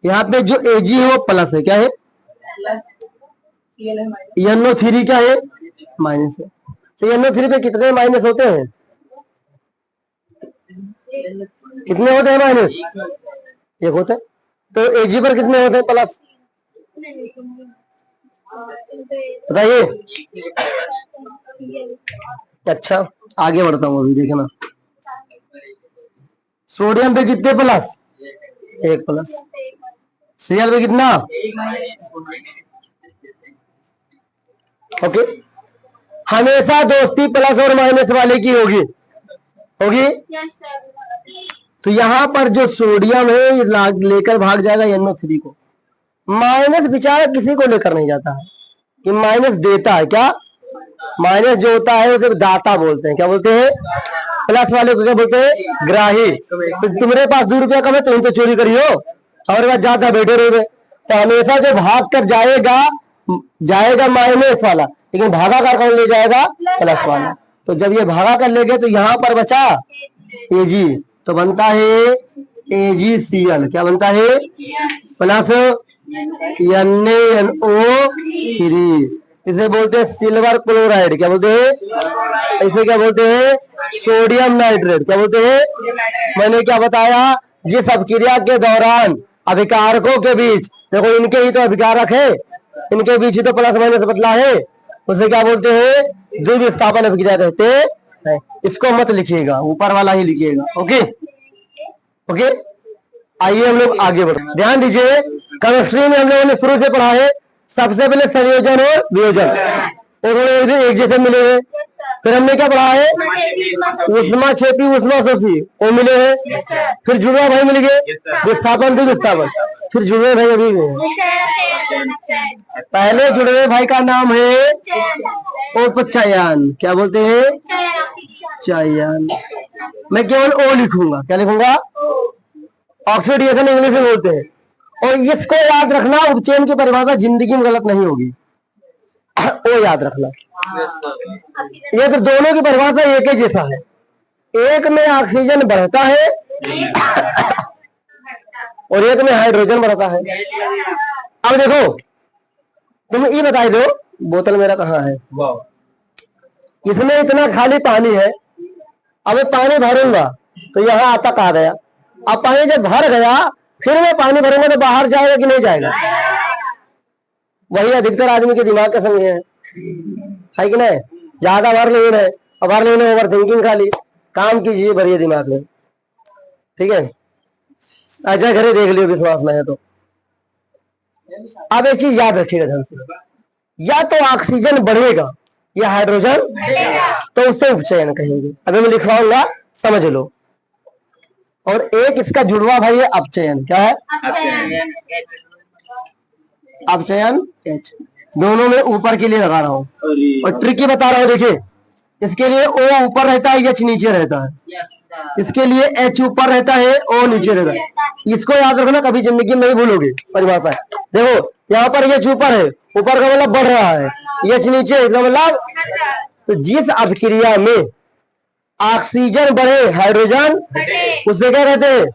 यहाँ पे जो Ag है वो प्लस है। क्या है? NO3 क्या है? माइनस है। तो NO3 पे कितने माइनस होते हैं? कितने होते हैं माइनस? एक होते हैं। तो Ag पर कितने होते हैं प्लस? बताइए। अच्छा आगे बढ़ता हूँ अभी, देखना। सोडियम पे कितने प्लस? 1 प्लस। Cl पे कितना? ओके, हमेशा दोस्ती प्लस और माइनस वाले की होगी, होगी। तो यहाँ पर जो सोडियम है ये लेकर भाग जाएगा NO3 को। माइनस बेचारा किसी को लेकर नहीं जाता है, कि माइनस देता है। क्या माइनस जो होता है उसे दाता बोलते हैं। क्या बोलते हैं? प्लस वाले को क्या बोलते हैं? ग्राही। तो तुम्हारे पास 2 रुपया कम है, तुम तो चोरी करियो, हमारे पास ज्यादा बैठे रहोगे। तो हमेशा जो भाग कर जाएगा, जाएगा माइनस वाला, लेकिन भागा कर कौन ले जाएगा? प्लस वाला। तो जब ये भागा कर ले गए तो यहाँ पर बचा Ag, तो बनता है AgCl। क्या बनता है? Plus NaNO3। इसे बोलते हैं सिल्वर क्लोराइड। क्या बोलते हैं? इसे क्या बोलते हैं? Sodium nitrate. क्या बोलते हैं? मैंने क्या बताया? जिस अपक्रिया के दौरान अभिकारकों के बीच, देखो इनके ही तो अभिकारक है, इनके बीच ही तो प्लस माइनस बदला है, उसे क्या बोलते हैं? द्विविस्थापन अभिक्रिया कहते हैं। इसको मत लिखिएगा, ऊपर वाला ही लिखिएगा। ओके ओके, आइए हम लोग आगे बढ़े। ध्यान दीजिए, केमिस्ट्री में हम लोगों ने शुरू से पढ़ा है सबसे पहले संयोजन और वियोजन, एक जैसे मिले हैं। फिर हमने क्या पढ़ा है? उष्मा छेपी उष्मा शोषी, वो मिले हैं। फिर जुड़वा भाई मिल गए, विस्थापन द्विविस्थापन। फिर जुड़वे भाई अभी भी। पहले जुड़वे भाई का नाम है उपचयन। क्या बोलते हैं? चयन। मैं केवल ओ लिखूंगा। क्या लिखूंगा? ऑक्सीडेशन इंग्लिश में बोलते हैं। और इसको याद रखना, उपचयन की परिभाषा जिंदगी में गलत नहीं होगी, वो याद रखना। ये तो दोनों की परिभाषा एक ही जैसा है। एक में ऑक्सीजन बढ़ता है और एक में हाइड्रोजन बढ़ता है। अब देखो, तुम ये बताई दो, बोतल मेरा कहाँ है? इसमें इतना खाली पानी है, अब पानी भरूंगा तो यहाँ तक आ गया। अब पानी जब भर गया, फिर मैं पानी भरूंगा तो बाहर जाएगा कि नहीं जाएगा? वही अधिकतर आदमी के दिमाग के संग है कि नहीं? ज्यादा भर लेना है, भर लेना, ओवर थिंकिंग खाली। काम कीजिए, भरिए दिमाग में। ठीक है, अच्छा घरे देख लियो, विश्वास नहीं है तो। अब एक चीज याद रखिएगा ध्यान से, या तो ऑक्सीजन बढ़ेगा या हाइड्रोजन, तो उसे उपचयन कहेंगे। अभी मैं लिखवाऊंगा, समझ लो। और एक इसका जुड़वा भाई है अपचयन। क्या है? अपचयन H। दोनों में ऊपर के लिए लगा रहा हूँ और ट्रिकी बता रहा हूँ। देखिए, इसके लिए O ऊपर रहता है, H नीचे रहता है। इसके लिए H ऊपर रहता है, O नीचे रहता है। इसको याद रखना, कभी जिंदगी में नहीं भूलोगे परिभाषा। देखो यहाँ पर H ऊपर है, ऊपर का मतलब बढ़ रहा है, H नीचे, इसका मतलब। तो जिस अपक्रिया में ऑक्सीजन बढ़े हाइड्रोजन, उसे क्या कहते हैं?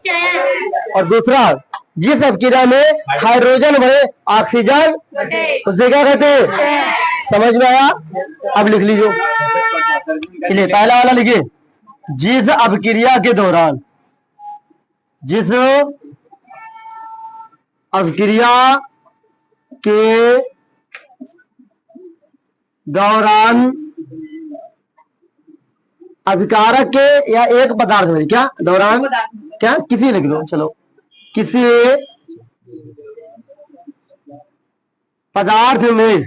और दूसरा, जिस अपक्रिया में हाइड्रोजन बढ़े ऑक्सीजन, उसे क्या कहते हैं? समझ में आया? अब लिख लीजिए, चलिए पहला वाला लिखिए। जिस अपक्रिया के दौरान, जिस अपक्रिया के दौरान अभिकारक के या एक पदार्थ में, क्या दौरान, क्या किसी लिख दो, चलो, किसी पदार्थ में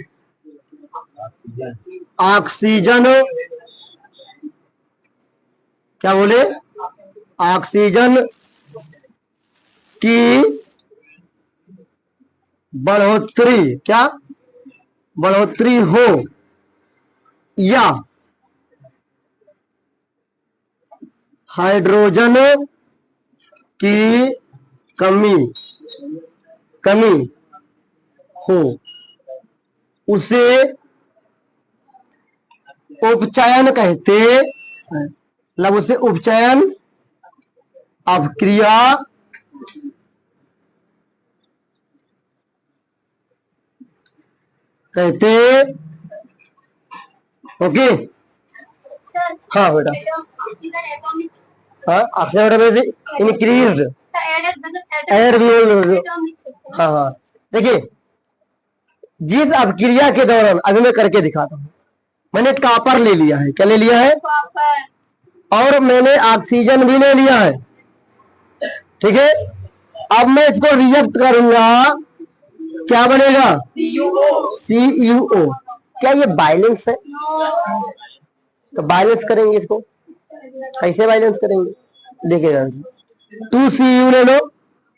ऑक्सीजन, क्या बोले? ऑक्सीजन की बढ़ोतरी, क्या बढ़ोतरी हो या हाइड्रोजन की कमी हो, उसे उपचयन कहते हैं। मतलब उसे उपचयन अपक्रिया कहते। ओके, हाँ बेटा, हाँ ऑक्सीजन इंक्रीज एयर भी। हाँ देखिए, जिस अपक्रिया के दौरान, अभी मैं करके दिखाता हूँ, मैंने कॉपर ले लिया है, क्या ले लिया है, और मैंने ऑक्सीजन भी ले लिया है, ठीक है। अब मैं इसको रिएक्ट करूंगा, क्या बनेगा, CuO। क्या ये बैलेंस है, तो बैलेंस करेंगे इसको, कैसे बैलेंस करेंगे, देखिएगा 2Cu ले लो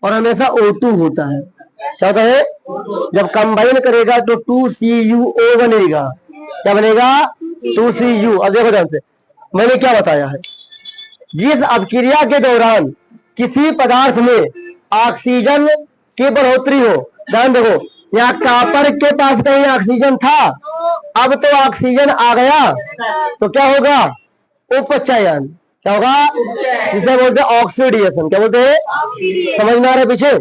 और हमेशा O2 होता है, क्या होता है, जब कंबाइन करेगा तो 2CuO बनेगा, क्या बनेगा, 2Cu। अब देखो ध्यान से, मैंने क्या बताया है, जिस अपक्रिया के दौरान किसी पदार्थ में ऑक्सीजन की बढ़ोतरी हो, ध्यान देखो, यहाँ कॉपर के पास कहीं ऑक्सीजन था, अब तो ऑक्सीजन आ गया, तो क्या होगा, उपचयन, क्या होगा, जिसे बोलते हैं ऑक्सीडेशन, क्या बोलते हैं, समझ में आ रहा है पीछे।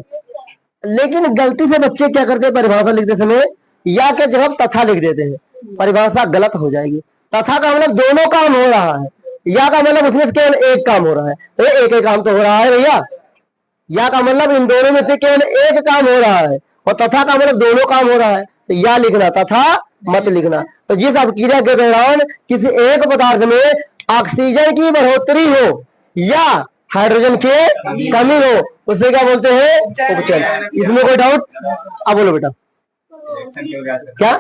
लेकिन गलती से बच्चे क्या करते हैं, परिभाषा लिखते समय या के जगह तथा लिख देते हैं, परिभाषा गलत हो जाएगी। तथा का मतलब दोनों काम हो रहा है, या का मतलब उसमें से केवल एक काम हो रहा है, तो एक ही काम तो हो रहा है भैया, या का मतलब इन दोनों में से केवल एक काम हो रहा है, और तथा का मतलब दोनों काम हो रहा है, तो या लिखना, तथा मत लिखना। तो जिस अपक्रिया के दौरान किसी एक पदार्थ में ऑक्सीजन की बढ़ोतरी हो या हाइड्रोजन की कमी हो, उसे क्या बोलते हैं, उपचयन। इसमें कोई डाउट, अब बोलो बेटा, क्या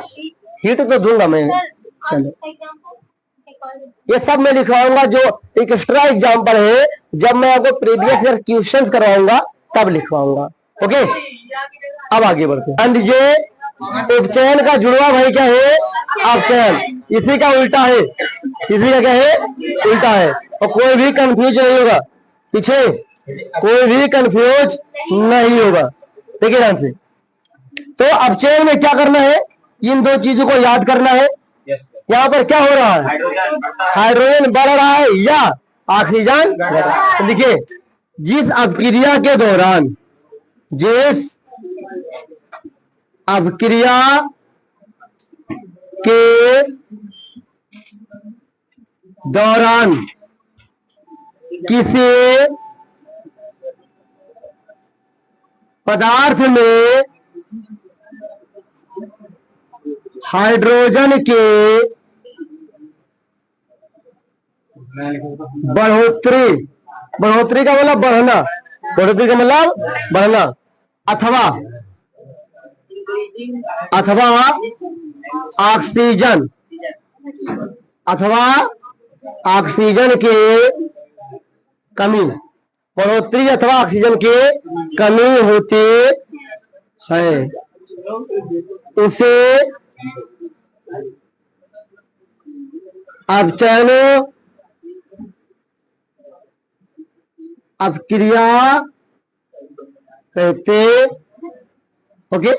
हीट तो दूंगा मैं, चलो ये सब मैं लिखवाऊंगा, जो एक एक्स्ट्रा एग्जाम्पल है, जब मैं आपको प्रीवियस ईयर क्वेश्चंस करवाऊंगा तब लिखवाऊंगा, ओके। अब आगे बढ़ते हैं, ध्यान दीजिए, उपचयन का जुड़वा भाई क्या है, अपचयन, इसी का उल्टा है, इसी का क्या है, उल्टा है, और कोई भी कंफ्यूज नहीं होगा, पीछे कोई भी कंफ्यूज नहीं होगा, देखिए ध्यान से। तो अपचयन में क्या करना है, इन दो चीजों को याद करना है। यहाँ पर क्या हो रहा है, हाइड्रोजन बढ़ रहा है या ऑक्सीजन घट रहा है। देखिए, जिस अपक्रिया के दौरान, जिस अपक्रिया के दौरान किसी पदार्थ में हाइड्रोजन के बढ़ोतरी, बढ़ोतरी का मतलब बढ़ना, बढ़ोतरी का मतलब बढ़ना, अथवा ऑक्सीजन, अथवा ऑक्सीजन के कमी, बढ़ोतरी अथवा ऑक्सीजन की कमी होती है, उसे अपचयन अपक्रिया कहते, ओके।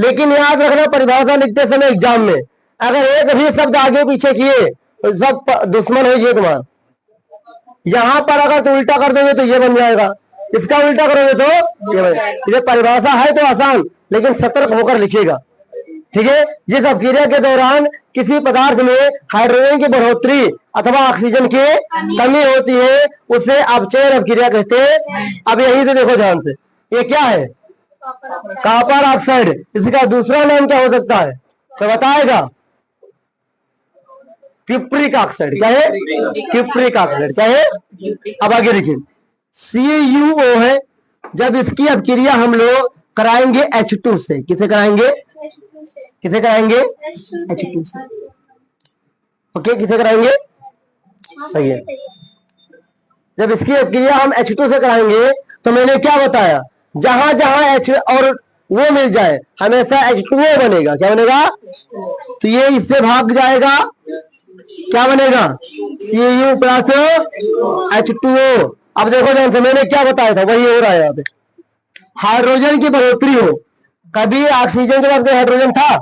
लेकिन याद रखना, परिभाषा लिखते समय एग्जाम में अगर एक भी शब्द आगे पीछे किए तो सब दुश्मन है ये तुम्हारा। यहां पर अगर तो उल्टा कर दोगे तो ये बन जाएगा, इसका उल्टा करोगे तो ये बन जाएगा। ये परिभाषा है तो आसान, लेकिन सतर्क होकर लिखिएगा, ठीक है। जिस अपक्रिया के दौरान किसी पदार्थ में हाइड्रोजन की बढ़ोतरी अथवा ऑक्सीजन की कमी होती है, उसे अपचयन अपक्रिया कहते हैं। अब यहीं से देखो ध्यान से, ये क्या है, कॉपर ऑक्साइड, इसका दूसरा नाम क्या हो सकता है, तो बताएगा, क्यूप्रिक ऑक्साइड, क्या है, क्यूप्रिक ऑक्साइड, क्या है। अब आगे देखिए, CuO है, जब इसकी अपक्रिया हम लोग कराएंगे H2 से, किसे कराएंगे, किसे कराएंगे, H2 से, ओके, किसे कराएंगे, सही है। जब इसकी अपक्रिया हम H2 से कराएंगे तो मैंने क्या बताया, जहां जहां H और वो मिल जाए हमेशा H2O बनेगा, क्या बनेगा, तो ये इससे भाग जाएगा, क्या बनेगा, Cu प्लस H2O। अब देखो ध्यान से, मैंने क्या बताया था वही हो रहा है यहाँ पे, हाइड्रोजन की बढ़ोतरी हो, कभी ऑक्सीजन के पास हाइड्रोजन था,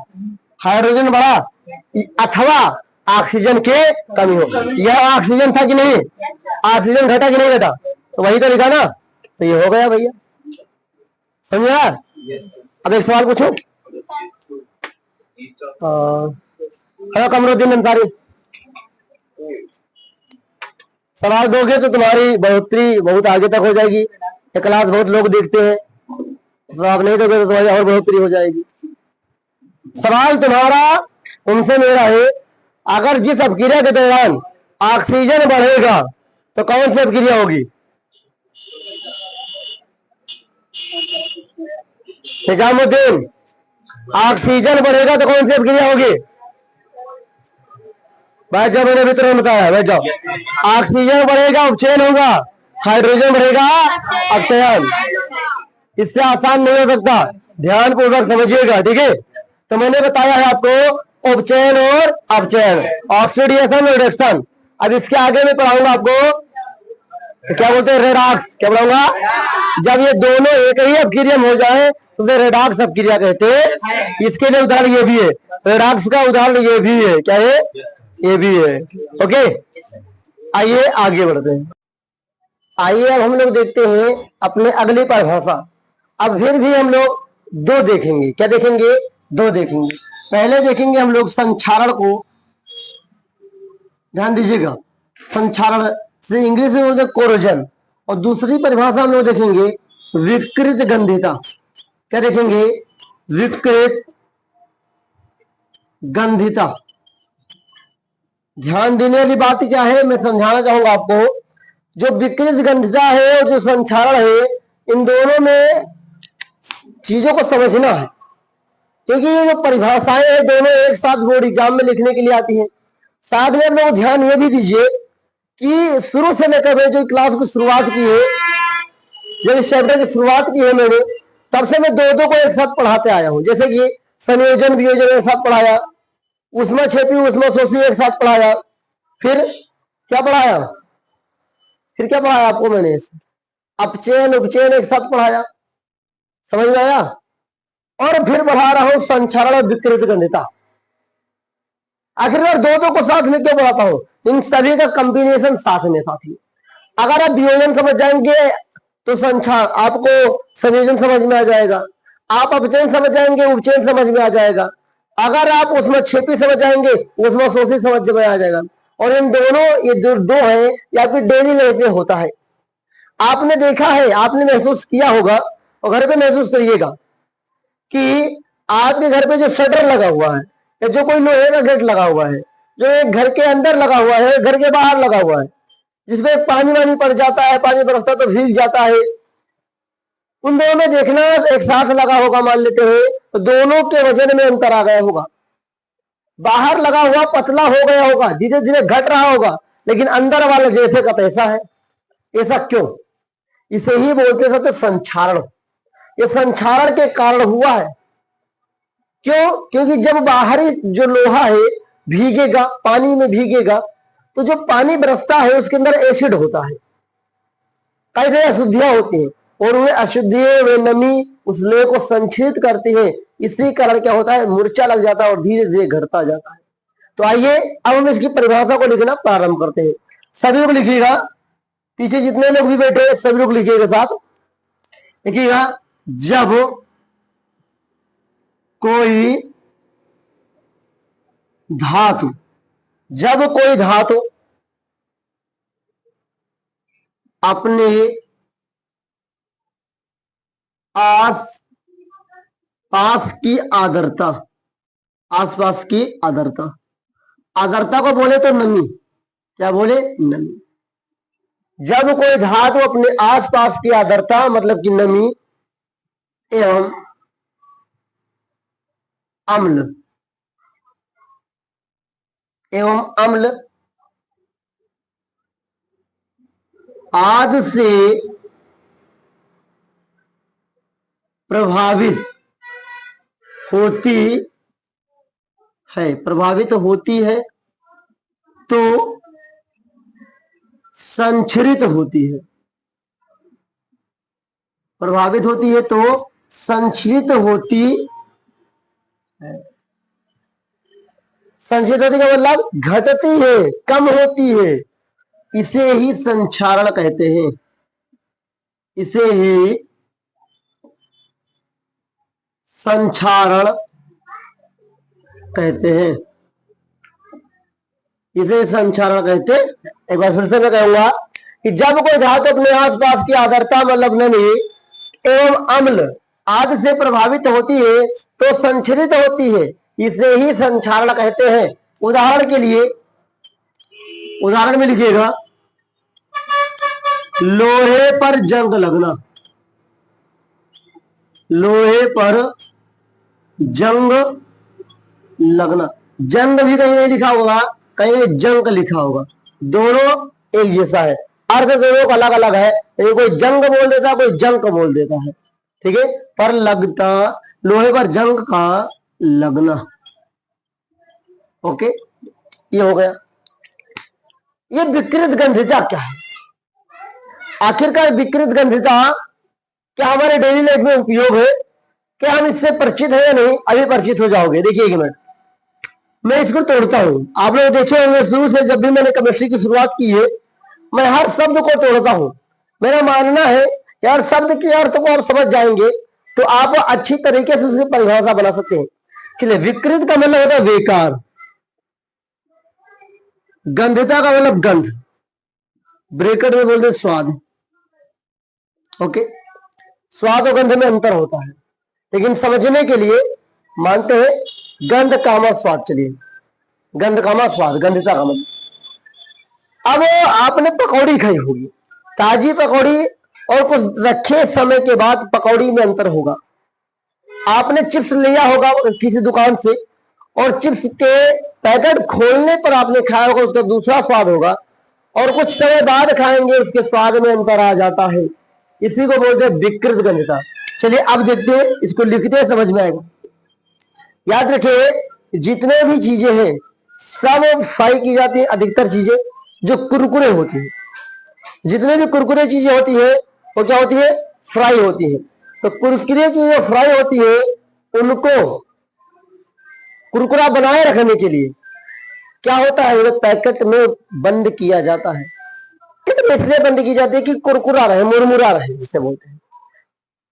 हाइड्रोजन बढ़ा, अथवा ऑक्सीजन के कमी हो, यह ऑक्सीजन था कि नहीं, ऑक्सीजन घटा कि नहीं घटा, तो वही तो लिखा ना, तो ये हो गया भैया, समझा। अब एक सवाल पूछो, हेलो कमरुद्दीन अंसारी, सवाल दोगे तो तुम्हारी बढ़ोतरी बहुत आगे तक हो जाएगी, ये क्लास बहुत लोग देखते हैं, तो आप नहीं दोगे तो तुम्हारी और बढ़ोतरी हो जाएगी। सवाल तुम्हारा उनसे मेरा है, अगर जिस अपक्रिया के दौरान ऑक्सीजन बढ़ेगा तो कौन सी अपक्रिया होगी? निजामुद्दीन, ऑक्सीजन बढ़ेगा तो कौन सी अपक्रिया होगी? बैठ जाओ, मैंने भी तुरंत बताया, बैठ जाओ। ऑक्सीजन बढ़ेगा उपचयन होगा, हाइड्रोजन बढ़ेगा अपचयन। इससे आसान नहीं हो सकता, ध्यान पूर्वक समझिएगा, ठीक है। तो मैंने बताया है आपको उपचयन और अपचयन, ऑक्सीडेशन और रिडक्शन। अब इसके आगे मैं पढ़ाऊंगा आपको तो क्या बोलते हैं, रेडॉक्स। क्या पढ़ाऊंगा? जब ये दोनों एक ही अपक्रिया हो जाए तो उसे रेडॉक्स अपक्रिया कहते हैं। इसके लिए उदाहरण ये भी है, रेडॉक्स का उदाहरण ये भी है, क्या है? ये भी है। ओके, आइए आगे बढ़ते हैं। आइए अब हम लोग देखते हैं अपने अगली परिभाषा। अब फिर भी हम लोग दो देखेंगे। क्या देखेंगे? दो देखेंगे। पहले देखेंगे हम लोग संक्षारण को, ध्यान दीजिएगा, संक्षारण से इंग्लिश में बोलते हैं कोरोजन। और दूसरी परिभाषा हम लोग देखेंगे विकृत गंधिता। क्या देखेंगे? विकृत गंधिता। ध्यान देने वाली बात क्या है, मैं समझाना चाहूंगा आपको। जो विकृत गंधिता है और जो संक्षारण है, इन दोनों में चीजों को समझना है, क्योंकि ये जो परिभाषाएं हैं दोनों एक साथ बोर्ड एग्जाम में लिखने के लिए आती है। साथ में हम लोग ध्यान ये भी दीजिए कि शुरू से लेकर मैंने जो क्लास की शुरुआत की है, जब इस चैप्टर की शुरुआत की है मैंने, तब से मैं दो दो को एक साथ पढ़ाते आया हूं। जैसे कि संयोजन वियोजन एक साथ पढ़ाया, उष्मा क्षेपी उष्मा शोषी एक साथ पढ़ाया, फिर क्या पढ़ाया? फिर क्या पढ़ाया आपको मैंने? अपचयन उपचयन एक साथ पढ़ाया, समझ में आया? और फिर बढ़ा रहा हूं संक्षारण और विकृत गंधिता। आखिरकार दो दो को साथ में क्यों पढ़ाता हूं? इन सभी का कॉम्बिनेशन साथ में साथी। अगर आप वियोजन समझ जाएंगे तो संक्षारण आपको संयोजन समझ में आ जाएगा, आप अपचयन समझ जाएंगे उपचयन समझ में आ जाएगा, अगर आप उसमें क्षेपी समझ जाएंगे उसमें शोषी समझ में आ जाएगा। और इन दोनों, ये दो है, या फिर डेली लाइफ में होता है। आपने देखा है, आपने महसूस किया होगा, और घर पे महसूस करिएगा कि आपके घर पे जो शटर लगा हुआ है या जो कोई लोहे का गेट लगा हुआ है, जो एक घर के अंदर लगा हुआ है, घर के बाहर लगा हुआ है, जिसमें पानी वानी पड़ जाता है, पानी बरसता तो भीग जाता है, उन दोनों में देखना एक साथ लगा होगा, मान लेते हैं, तो दोनों के वजन में अंतर आ गया होगा। बाहर लगा हुआ पतला हो गया होगा, धीरे धीरे घट रहा होगा, लेकिन अंदर वाला जैसे का तैसा है। ऐसा क्यों? इसे ही बोलते हैं संक्षारण। ये संक्षारण के कारण हुआ है। क्यों? क्योंकि जब बाहरी जो लोहा है भीगेगा, पानी में भीगेगा, तो जो पानी बरसता है उसके अंदर एसिड होता है, कई सारी अशुद्धियां होती हैं, और वे अशुद्धियां, वे नमी उस लोहे को संक्षिप्त करती है। इसी कारण क्या होता है? मूर्छा लग जाता है और धीरे धीरे घटता जाता है। तो आइए अब हम इसकी परिभाषा को लिखना प्रारंभ करते हैं। सभी लोग लिखिएगा, पीछे जितने लोग भी बैठे हैं सभी लोग लिखिएगा, साथ लिखिएगा। जब कोई धातु, जब कोई धातु अपने आस पास की आर्द्रता, आसपास की आर्द्रता, आर्द्रता को बोले तो नमी। क्या बोले? नमी। जब कोई धातु अपने आसपास की आर्द्रता मतलब कि नमी एवं अम्ल आदि से प्रभावित होती है तो संचरित होती है। प्रभावित होती है तो संचरित होती है। संचरित होती का मतलब घटती है, कम होती है। इसे ही संक्षारण कहते हैं। इसे ही संक्षारण कहते हैं। इसे संक्षारण कहते हैं। एक बार फिर से मैं कहूंगा कि जब कोई धातु अपने आसपास की आर्द्रता मतलब नमी एवं अम्ल आदि से प्रभावित होती है तो संचरित होती है। इसे ही संक्षारण कहते हैं। उदाहरण के लिए, उदाहरण में लिखिएगा लोहे पर जंग लगना, लोहे पर जंग लगना। जंग भी कहीं नहीं लिखा होगा, कहीं जंग लिखा होगा, दोनों एक जैसा है, अर्थ दोनों का अलग अलग है। कोई जंग बोल देता है, कोई जंग बोल देता है, ठीक है। पर लगता, लोहे पर जंग का लगना, ओके, ये हो गया। ये विकृत गंधिता क्या है? आखिरकार विकृत गंधिता क्या हमारे डेली लाइफ में उपयोग है? क्या हम इससे परिचित है या नहीं? अभी परिचित हो जाओगे। देखिए 1 मिनट, मैं इसको तोड़ता हूं। आप लोग देखे होंगे शुरू से, जब भी मैंने केमिस्ट्री की शुरुआत की है, मैं हर शब्द को तोड़ता हूं। मेरा मानना है यार शब्द के अर्थ को आप समझ जाएंगे तो आप अच्छी तरीके से उसकी परिभाषा बना सकते हैं। चलिए, विकृत का मतलब होता है बेकार, गंधिता का मतलब गंध, ब्रैकेट में बोलते स्वाद, ओके। स्वाद और गंध में अंतर होता है, लेकिन समझने के लिए मानते हैं गंध कामा स्वाद। चलिए, गंध कामा स्वाद, गंधिता का मतलब। अब आपने पकौड़ी खाई होगी, ताजी पकौड़ी और कुछ रखे समय के बाद पकौड़ी में अंतर होगा। आपने चिप्स लिया होगा किसी दुकान से, और चिप्स के पैकेट खोलने पर आपने खाया होगा, उसका दूसरा स्वाद होगा, और कुछ समय बाद खाएंगे उसके स्वाद में अंतर आ जाता है। इसी को बोलते हैं विकृत गंधिता। चलिए अब देखते हैं, इसको लिखते हैं, समझ में आएगा। याद रखिए, जितने भी चीजें हैं सब फ्राई की जाती है, अधिकतर चीजें जो कुरकुरे होती है, जितने भी कुरकुरे चीजें होती है वो क्या होती है? फ्राई होती है। तो कुरकुरे चीजें फ्राई होती है, उनको कुरकुरा बनाए रखने के लिए क्या होता है? वो पैकेट में बंद किया जाता है। कितने इसलिए बंद की जाती है कि कुरकुरा रहे, मुरमुरा रहे, जिसे बोलते हैं।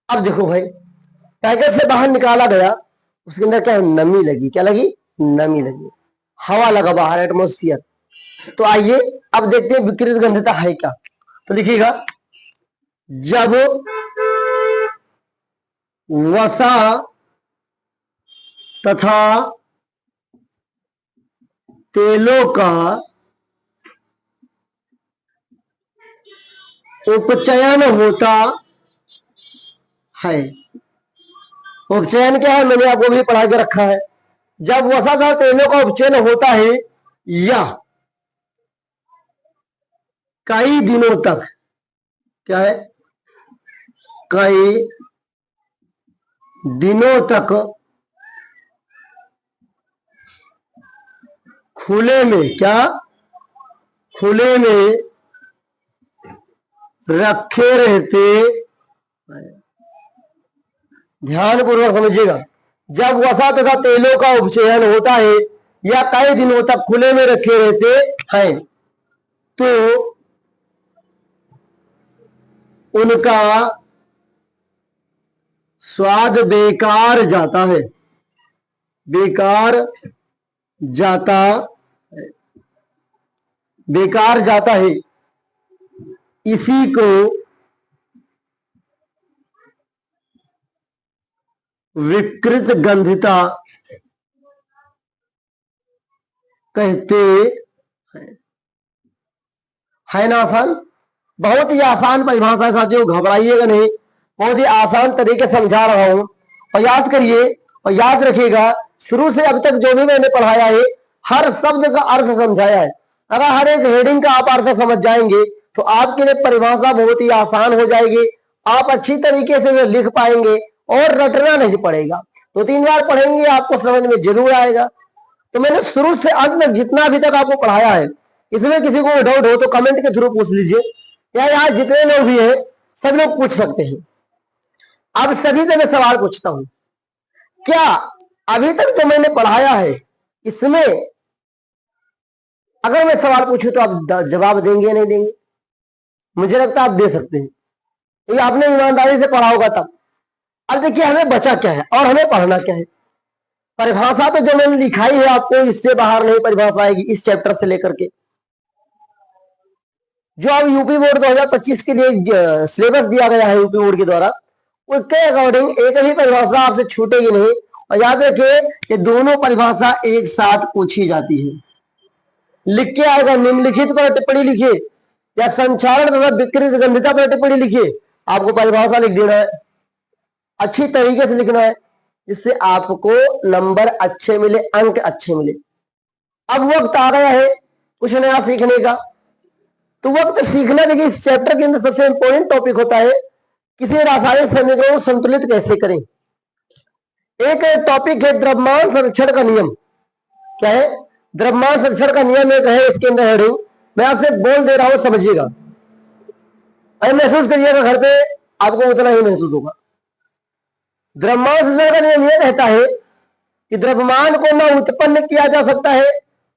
अब देखो भाई, पैकेट से बाहर निकाला गया, उसके अंदर क्या नमी लगी, क्या लगी? नमी लगी, हवा लगा बाहर, एटमोस्फियर। तो आइए अब देखते हैं विकृत गंधिता है क्या। तो लिखिएगा, जब वसा तथा तेलों का उपचयन होता है। उपचयन क्या है? मैंने आपको भी पढ़ा के रखा है। जब वसा तथा तेलों का उपचयन होता है या कई दिनों तक, क्या है? कई दिनों तक खुले में, क्या? खुले में रखे रहते, ध्यान पूर्वक समझिएगा। जब वसा तथा तेलों का उपचयन होता है या कई दिनों तक खुले में रखे रहते हैं तो उनका स्वाद बेकार जाता है, बेकार जाता, बेकार जाता है। इसी को विकृत गंधिता कहते हैं। है ना आसान? बहुत ही आसान परिभाषा है साथियों, घबराइएगा नहीं, बहुत ही आसान तरीके से समझा रहा हूं। और याद करिए और याद रखिएगा, शुरू से अब तक जो भी मैंने पढ़ाया है हर शब्द का अर्थ समझाया है। अगर हर एक हेडिंग का आप अर्थ समझ जाएंगे तो आपके लिए परिभाषा बहुत ही आसान हो जाएगी, आप अच्छी तरीके से लिख पाएंगे और रटना नहीं पड़ेगा। 2-3 बार पढ़ेंगे आपको समझ में जरूर आएगा। तो मैंने शुरू से अंत तक जितना अभी तक आपको पढ़ाया है, इसमें किसी को डाउट हो तो कमेंट के थ्रू पूछ लीजिए, या यहाँ जितने लोग भी हैं सब लोग पूछ सकते हैं। अब सभी से मैं सवाल पूछता हूं, क्या अभी तक जो मैंने पढ़ाया है इसमें अगर मैं सवाल पूछूं तो आप जवाब देंगे या नहीं देंगे? मुझे लगता है आप दे सकते हैं, क्योंकि आपने ईमानदारी से पढ़ा होगा तब। अब देखिए हमें बचा क्या है और हमें पढ़ना क्या है। परिभाषा तो जो मैंने लिखाई है आपको, इससे बाहर नहीं परिभाषा आएगी इस चैप्टर से लेकर के। जो अब यूपी बोर्ड 2025 के लिए सिलेबस दिया गया है यूपी बोर्ड के द्वारा, उसके अकॉर्डिंग एक भी परिभाषा आपसे छूटेगी नहीं और याद रखिए कि दोनों परिभाषा एक साथ पूछी जाती है। लिख के आएगा निम्नलिखित पर टिप्पणी लिखिए या संचारण तथा विकृत संगंधिता पर टिप्पणी लिखिए। आपको परिभाषा लिख देना है, अच्छी तरीके से लिखना है, जिससे आपको नंबर अच्छे मिले, अंक अच्छे मिले। अब वक्त आ गया है कुछ नया सीखने का। तो वक्त सीखना, देखिए इस चैप्टर के अंदर सबसे इंपॉर्टेंट टॉपिक होता है किसी रासायनिक समीकरण को संतुलित कैसे करें। एक टॉपिक है द्रव्यमान संरक्षण का नियम। क्या है? द्रव्यमान संरक्षण का नियम एक है, इसके अंदर हेडिंग मैं आपसे बोल दे रहा हूं, समझिएगा और महसूस करिएगा, घर पे आपको उतना ही महसूस होगा। द्रव्यमान संरक्षण का नियम यह कहता है कि द्रव्यमान को न उत्पन्न किया जा सकता है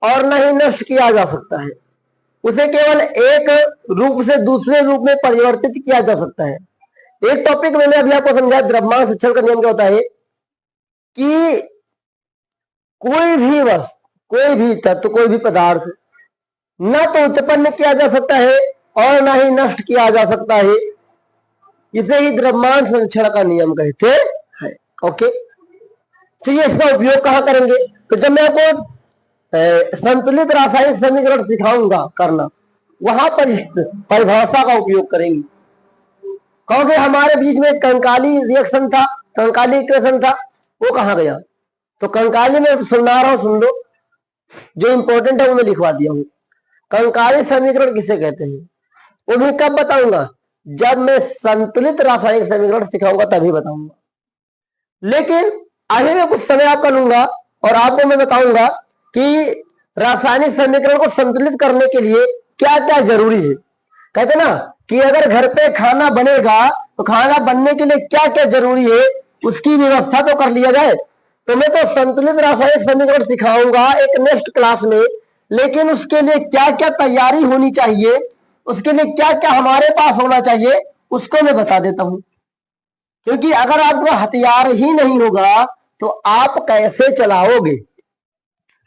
और न ही नष्ट किया जा सकता है, उसे केवल एक रूप से दूसरे रूप में परिवर्तित किया जा सकता है। एक टॉपिक मैंने अभी आपको समझाया, द्रव्यमान संरक्षण का नियम क्या होता है कि कोई भी वस्तु, कोई भी तत्व, कोई भी पदार्थ न तो उत्पन्न किया जा सकता है और न ही नष्ट किया जा सकता है, इसे ही द्रव्यमान संरक्षण का नियम कहते हैं। ओके, चलिए इसका उपयोग कहां करेंगे? तो जब मैं आपको संतुलित रासायनिक समीकरण सिखाऊंगा करना, वहां पर इस परिभाषा का उपयोग करेंगे। क्योंकि हमारे बीच में कंकाली रिएक्शन था, कंकाली इक्वेशन था, वो कहां गया? तो कंकाली में सुना रहा हूं, सुन लो, जो इंपॉर्टेंट है वो मैं लिखवा दिया हूं। कंकाली समीकरण किसे कहते हैं वो भी कब बताऊंगा? जब मैं संतुलित रासायनिक समीकरण सिखाऊंगा तभी बताऊंगा। लेकिन अभी मैं कुछ समय आपका लूंगा और आपको मैं बताऊंगा कि रासायनिक समीकरण को संतुलित करने के लिए क्या क्या जरूरी है। कहते ना कि अगर घर पे खाना बनेगा तो खाना बनने के लिए क्या क्या जरूरी है, उसकी व्यवस्था तो कर लिया जाए। तो मैं तो संतुलित रासायनिक समीकरण सिखाऊंगा एक नेक्स्ट क्लास में, लेकिन उसके लिए क्या क्या तैयारी होनी चाहिए, उसके लिए क्या क्या हमारे पास होना चाहिए, उसको मैं बता देता हूं। क्योंकि अगर आपको हथियार ही नहीं होगा तो आप कैसे चलाओगे?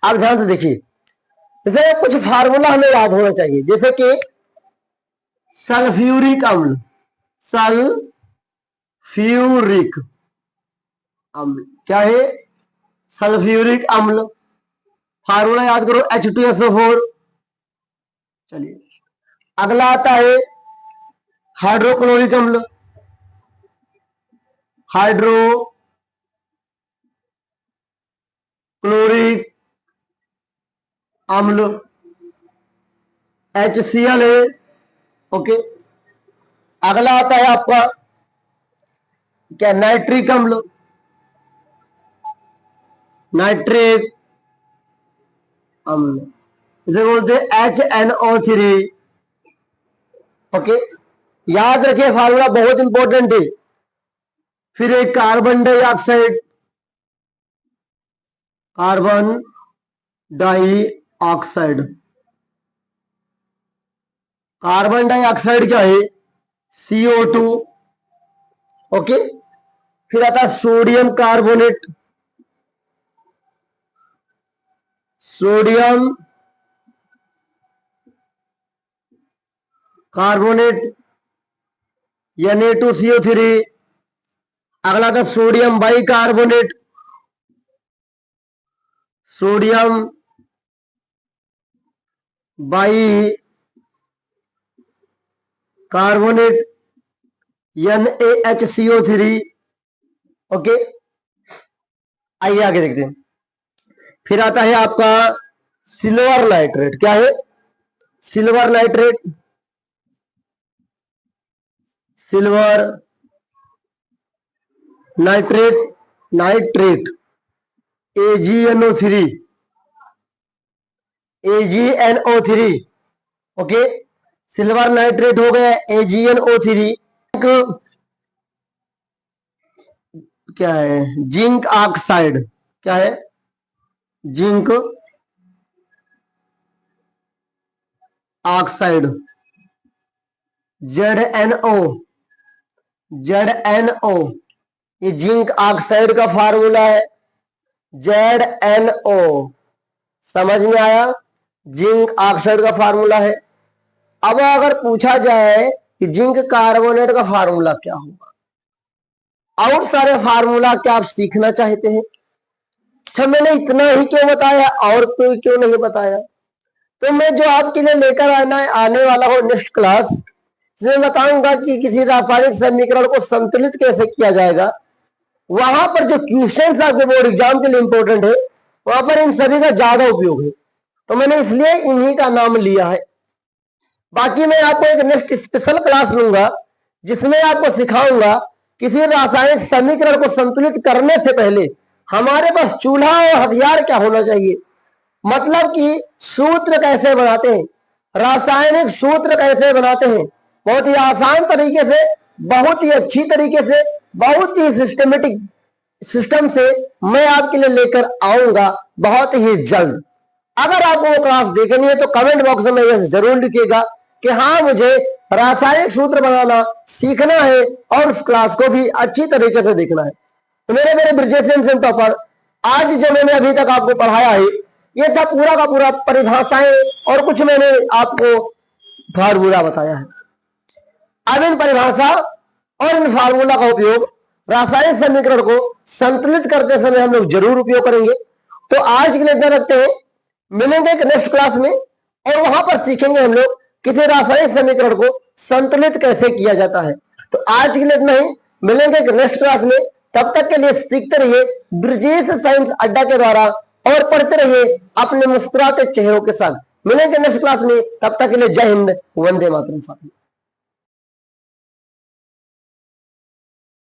आप ध्यान से देखिए, जैसे कुछ फार्मूला हमें याद होना चाहिए, जैसे कि सल्फ्यूरिक अम्ल, सल्फ्यूरिक अम्ल क्या है? सल्फ्यूरिक अम्ल। फार्मूला याद करो H2SO4। चलिए अगला आता है हाइड्रोक्लोरिक अम्ल, हाइड्रोक्लोरिक अम्ल HCl है। ओके, अगला आता है आपका क्या? नाइट्रिक अम्ल, नाइट्रिक अम्ल, इसे बोलते हैं HNO3। ओके, याद रखिए फार्मूला बहुत इंपॉर्टेंट है। फिर एक carbon dioxide, carbon dioxide, carbon dioxide क्या है? CO2। ओके, फिर आता है sodium carbonate, sodium carbonate Na2CO3। अगला था sodium bicarbonate, sodium by carbonate NaHCO3। Okay, आइए आगे देखते हैं। फिर आता है आपका सिल्वर नाइट्रेट। क्या है? Silver nitrate, silver nitrate, nitrate AgNO3, AgNO3। Okay, silver nitrate हो गया AgNO3। क्या है? Zinc oxide. क्या है? जिंक ऑक्साइड, ZNO, ZNO, ये जिंक ऑक्साइड का फार्मूला है ZNO। समझ में आया? जिंक ऑक्साइड का फार्मूला है। अब अगर पूछा जाए कि जिंक कार्बोनेट का फार्मूला क्या होगा, और सारे फार्मूला क्या आप सीखना चाहते हैं अच्छा, मैंने इतना ही क्यों बताया और कोई क्यों नहीं बताया? तो मैं जो आपके लिए लेकर आने वाला हूँ नेक्स्ट क्लास, इसमें बताऊंगा कि किसी रासायनिक समीकरण को संतुलित कैसे किया जाएगा। वहां पर जो क्वेश्चंस आपके बोर्ड एग्जाम के लिए इंपॉर्टेंट है, वहां पर इन सभी का ज्यादा उपयोग है, तो मैंने इसलिए इन्हीं का नाम लिया है। बाकी मैं आपको एक नेक्स्ट स्पेशल क्लास लूंगा जिसमें आपको सिखाऊंगा किसी रासायनिक समीकरण को संतुलित करने से पहले हमारे पास चूल्हा और हथियार क्या होना चाहिए, मतलब कि सूत्र कैसे बनाते हैं, रासायनिक सूत्र कैसे बनाते हैं, बहुत ही आसान तरीके से, बहुत ही अच्छी तरीके से, बहुत ही सिस्टमेटिक सिस्टम से मैं आपके लिए लेकर आऊंगा बहुत ही जल्द। अगर आपको वो क्लास देखनी है तो कमेंट बॉक्स में यह जरूर लिखिएगा कि हाँ, मुझे रासायनिक सूत्र बनाना सीखना है और उस क्लास को भी अच्छी तरीके से देखना है। तो मेरे ब्रिजेश टॉपर, आज जो मैंने अभी तक आपको पढ़ाया है ये था पूरा का पूरा परिभाषाएं और कुछ मैंने आपको फार्मूला बताया है। अब इन परिभाषा और इन फार्मूला का उपयोग रासायनिक समीकरण को संतुलित करते समय हम लोग जरूर उपयोग करेंगे। तो आज के लिए इतना रखते हैं, मिलेंगे एक नेक्स्ट क्लास में और वहां पर सीखेंगे हम लोग किसी रासायनिक समीकरण को संतुलित कैसे किया जाता है। तो आज के लिए इतना ही, मिलेंगे एक नेक्स्ट क्लास में। तब तक के लिए सीखते रहिए ब्रिजेश साइंस अड्डा के द्वारा और पढ़ते रहिए अपने मुस्कुराते चेहरों के साथ। मिलेंगे नेक्स्ट क्लास में, तब तक के लिए जय हिंद, वंदे मातरम।